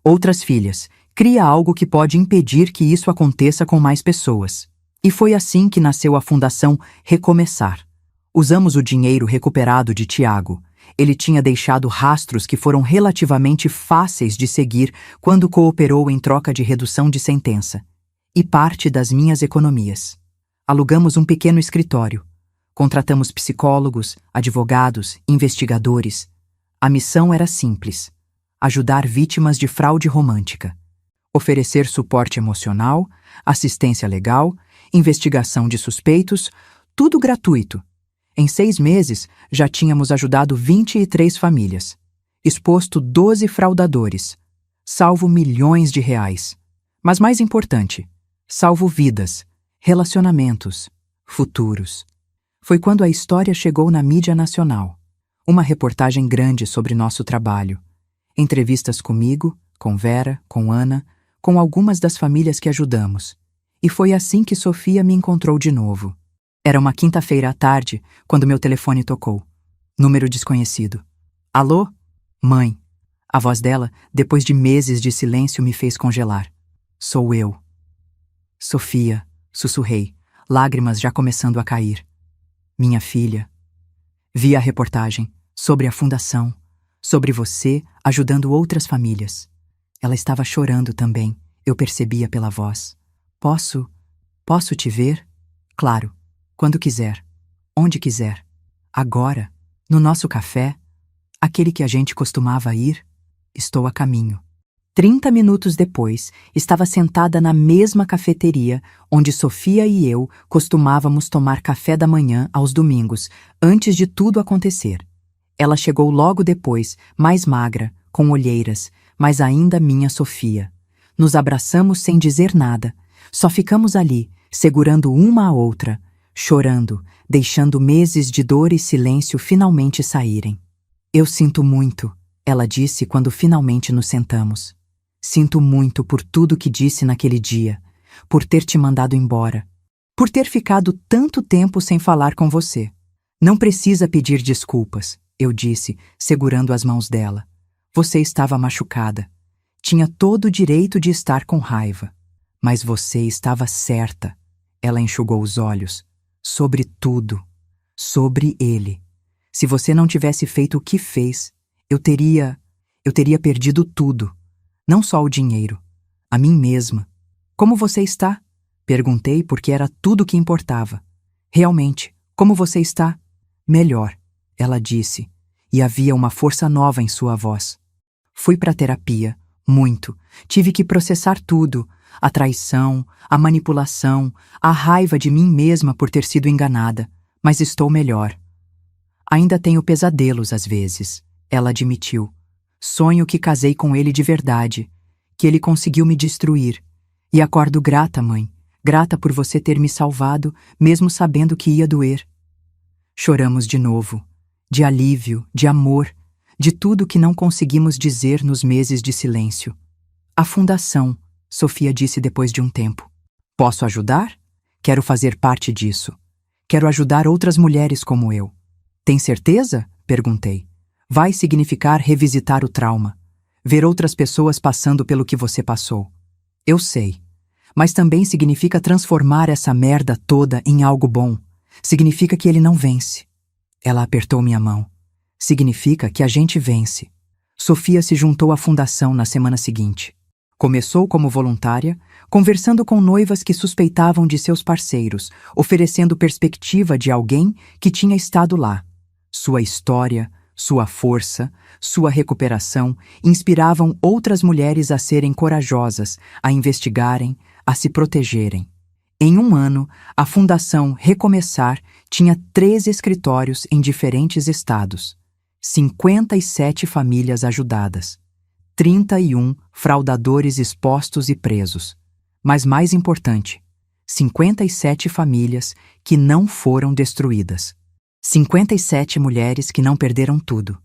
Outras filhas. Cria algo que pode impedir que isso aconteça com mais pessoas. E foi assim que nasceu a Fundação Recomeçar. Usamos o dinheiro recuperado de Tiago. Ele tinha deixado rastros que foram relativamente fáceis de seguir quando cooperou em troca de redução de sentença. E parte das minhas economias. Alugamos um pequeno escritório. Contratamos psicólogos, advogados, investigadores. A missão era simples: ajudar vítimas de fraude romântica. Oferecer suporte emocional, assistência legal, investigação de suspeitos, tudo gratuito. Em 6 meses, já tínhamos ajudado 23 famílias, exposto 12 fraudadores, salvo milhões de reais. Mas mais importante, salvo vidas, relacionamentos, futuros. Foi quando a história chegou na mídia nacional. Uma reportagem grande sobre nosso trabalho. Entrevistas comigo, com Vera, com Ana, com algumas das famílias que ajudamos. E foi assim que Sofia me encontrou de novo. Era uma quinta-feira à tarde, quando meu telefone tocou. Número desconhecido. Alô? Mãe. A voz dela, depois de meses de silêncio, me fez congelar. Sou eu. Sofia, sussurrei, lágrimas já começando a cair. Minha filha. Vi a reportagem sobre a fundação, sobre você ajudando outras famílias. Ela estava chorando também, eu percebia pela voz. Posso te ver? Claro, quando quiser, onde quiser. Agora, no nosso café, aquele que a gente costumava ir, estou a caminho. 30 minutos depois, estava sentada na mesma cafeteria onde Sofia e eu costumávamos tomar café da manhã aos domingos, antes de tudo acontecer. Ela chegou logo depois, mais magra, com olheiras, mas ainda minha Sofia. Nos abraçamos sem dizer nada, só ficamos ali, segurando uma a outra, chorando, deixando meses de dor e silêncio finalmente saírem. Eu sinto muito, ela disse quando finalmente nos sentamos. Sinto muito por tudo que disse naquele dia, por ter te mandado embora, por ter ficado tanto tempo sem falar com você. Não precisa pedir desculpas, eu disse, segurando as mãos dela. Você estava machucada. Tinha todo o direito de estar com raiva. Mas você estava certa. Ela enxugou os olhos. Sobre tudo. Sobre ele. Se você não tivesse feito o que fez, eu teria perdido tudo. Não só o dinheiro. A mim mesma. Como você está? Perguntei porque era tudo o que importava. Realmente, como você está? Melhor, ela disse, e havia uma força nova em sua voz. Fui para terapia, muito. Tive que processar tudo. A traição, a manipulação, a raiva de mim mesma por ter sido enganada. Mas estou melhor. Ainda tenho pesadelos às vezes, ela admitiu. Sonho que casei com ele de verdade, que ele conseguiu me destruir. E acordo grata, mãe, grata por você ter me salvado, mesmo sabendo que ia doer. Choramos de novo, de alívio, de amor, de tudo que não conseguimos dizer nos meses de silêncio. A fundação, Sofia disse depois de um tempo. Posso ajudar? Quero fazer parte disso. Quero ajudar outras mulheres como eu. Tem certeza? Perguntei. Vai significar revisitar o trauma, ver outras pessoas passando pelo que você passou. Eu sei, mas também significa transformar essa merda toda em algo bom. Significa que ele não vence. Ela apertou minha mão. Significa que a gente vence. Sofia se juntou à fundação na semana seguinte. Começou como voluntária, conversando com noivas que suspeitavam de seus parceiros, oferecendo perspectiva de alguém que tinha estado lá. Sua história, sua força, sua recuperação inspiravam outras mulheres a serem corajosas, a investigarem, a se protegerem. Em um ano, a Fundação Recomeçar tinha 3 escritórios em diferentes estados, 57 famílias ajudadas, 31 fraudadores expostos e presos. Mas mais importante, 57 famílias que não foram destruídas. 57 mulheres que não perderam tudo.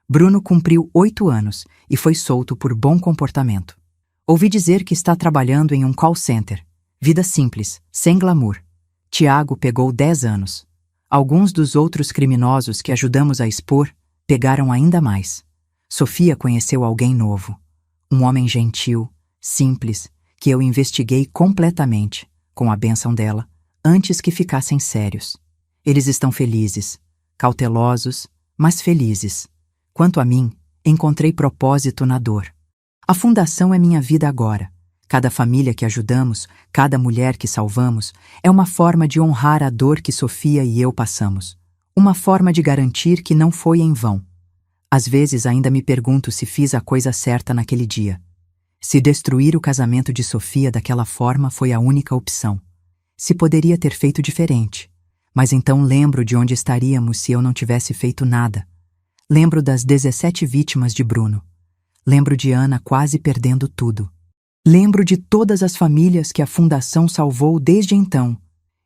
Bruno cumpriu 8 anos e foi solto por bom comportamento. Ouvi dizer que está trabalhando em um call center. Vida simples, sem glamour. Tiago pegou 10 anos. Alguns dos outros criminosos que ajudamos a expor pegaram ainda mais. Sofia conheceu alguém novo. Um homem gentil, simples, que eu investiguei completamente, com a bênção dela, antes que ficassem sérios. Eles estão felizes, cautelosos, mas felizes. Quanto a mim, encontrei propósito na dor. A fundação é minha vida agora. Cada família que ajudamos, cada mulher que salvamos, é uma forma de honrar a dor que Sofia e eu passamos. Uma forma de garantir que não foi em vão. Às vezes ainda me pergunto se fiz a coisa certa naquele dia. Se destruir o casamento de Sofia daquela forma foi a única opção. Se poderia ter feito diferente. Mas então lembro de onde estaríamos se eu não tivesse feito nada. Lembro das 17 vítimas de Bruno. Lembro de Ana quase perdendo tudo. Lembro de todas as famílias que a Fundação salvou desde então.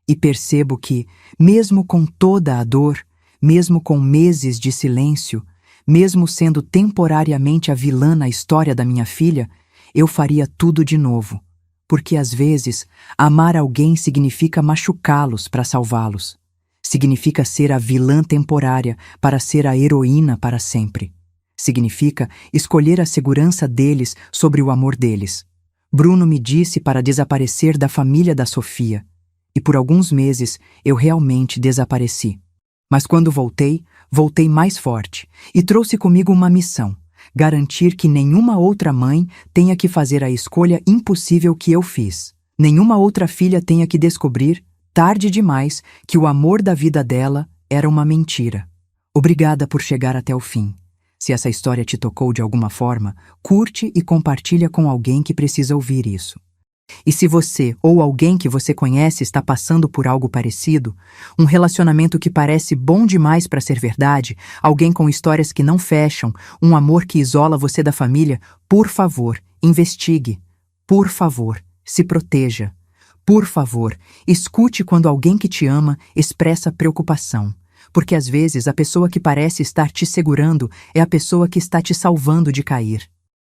E percebo que, mesmo com toda a dor, mesmo com meses de silêncio, mesmo sendo temporariamente a vilã na história da minha filha, eu faria tudo de novo. Porque às vezes, amar alguém significa machucá-los para salvá-los. Significa ser a vilã temporária para ser a heroína para sempre. Significa escolher a segurança deles sobre o amor deles. Bruno me disse para desaparecer da família da Sofia. E por alguns meses eu realmente desapareci. Mas quando voltei, voltei mais forte e trouxe comigo uma missão: garantir que nenhuma outra mãe tenha que fazer a escolha impossível que eu fiz. Nenhuma outra filha tenha que descobrir, tarde demais, que o amor da vida dela era uma mentira. Obrigada por chegar até o fim. Se essa história te tocou de alguma forma, curte e compartilha com alguém que precisa ouvir isso. E se você ou alguém que você conhece está passando por algo parecido, um relacionamento que parece bom demais para ser verdade, alguém com histórias que não fecham, um amor que isola você da família, por favor, investigue. Por favor, se proteja. Por favor, escute quando alguém que te ama expressa preocupação. Porque às vezes a pessoa que parece estar te segurando é a pessoa que está te salvando de cair.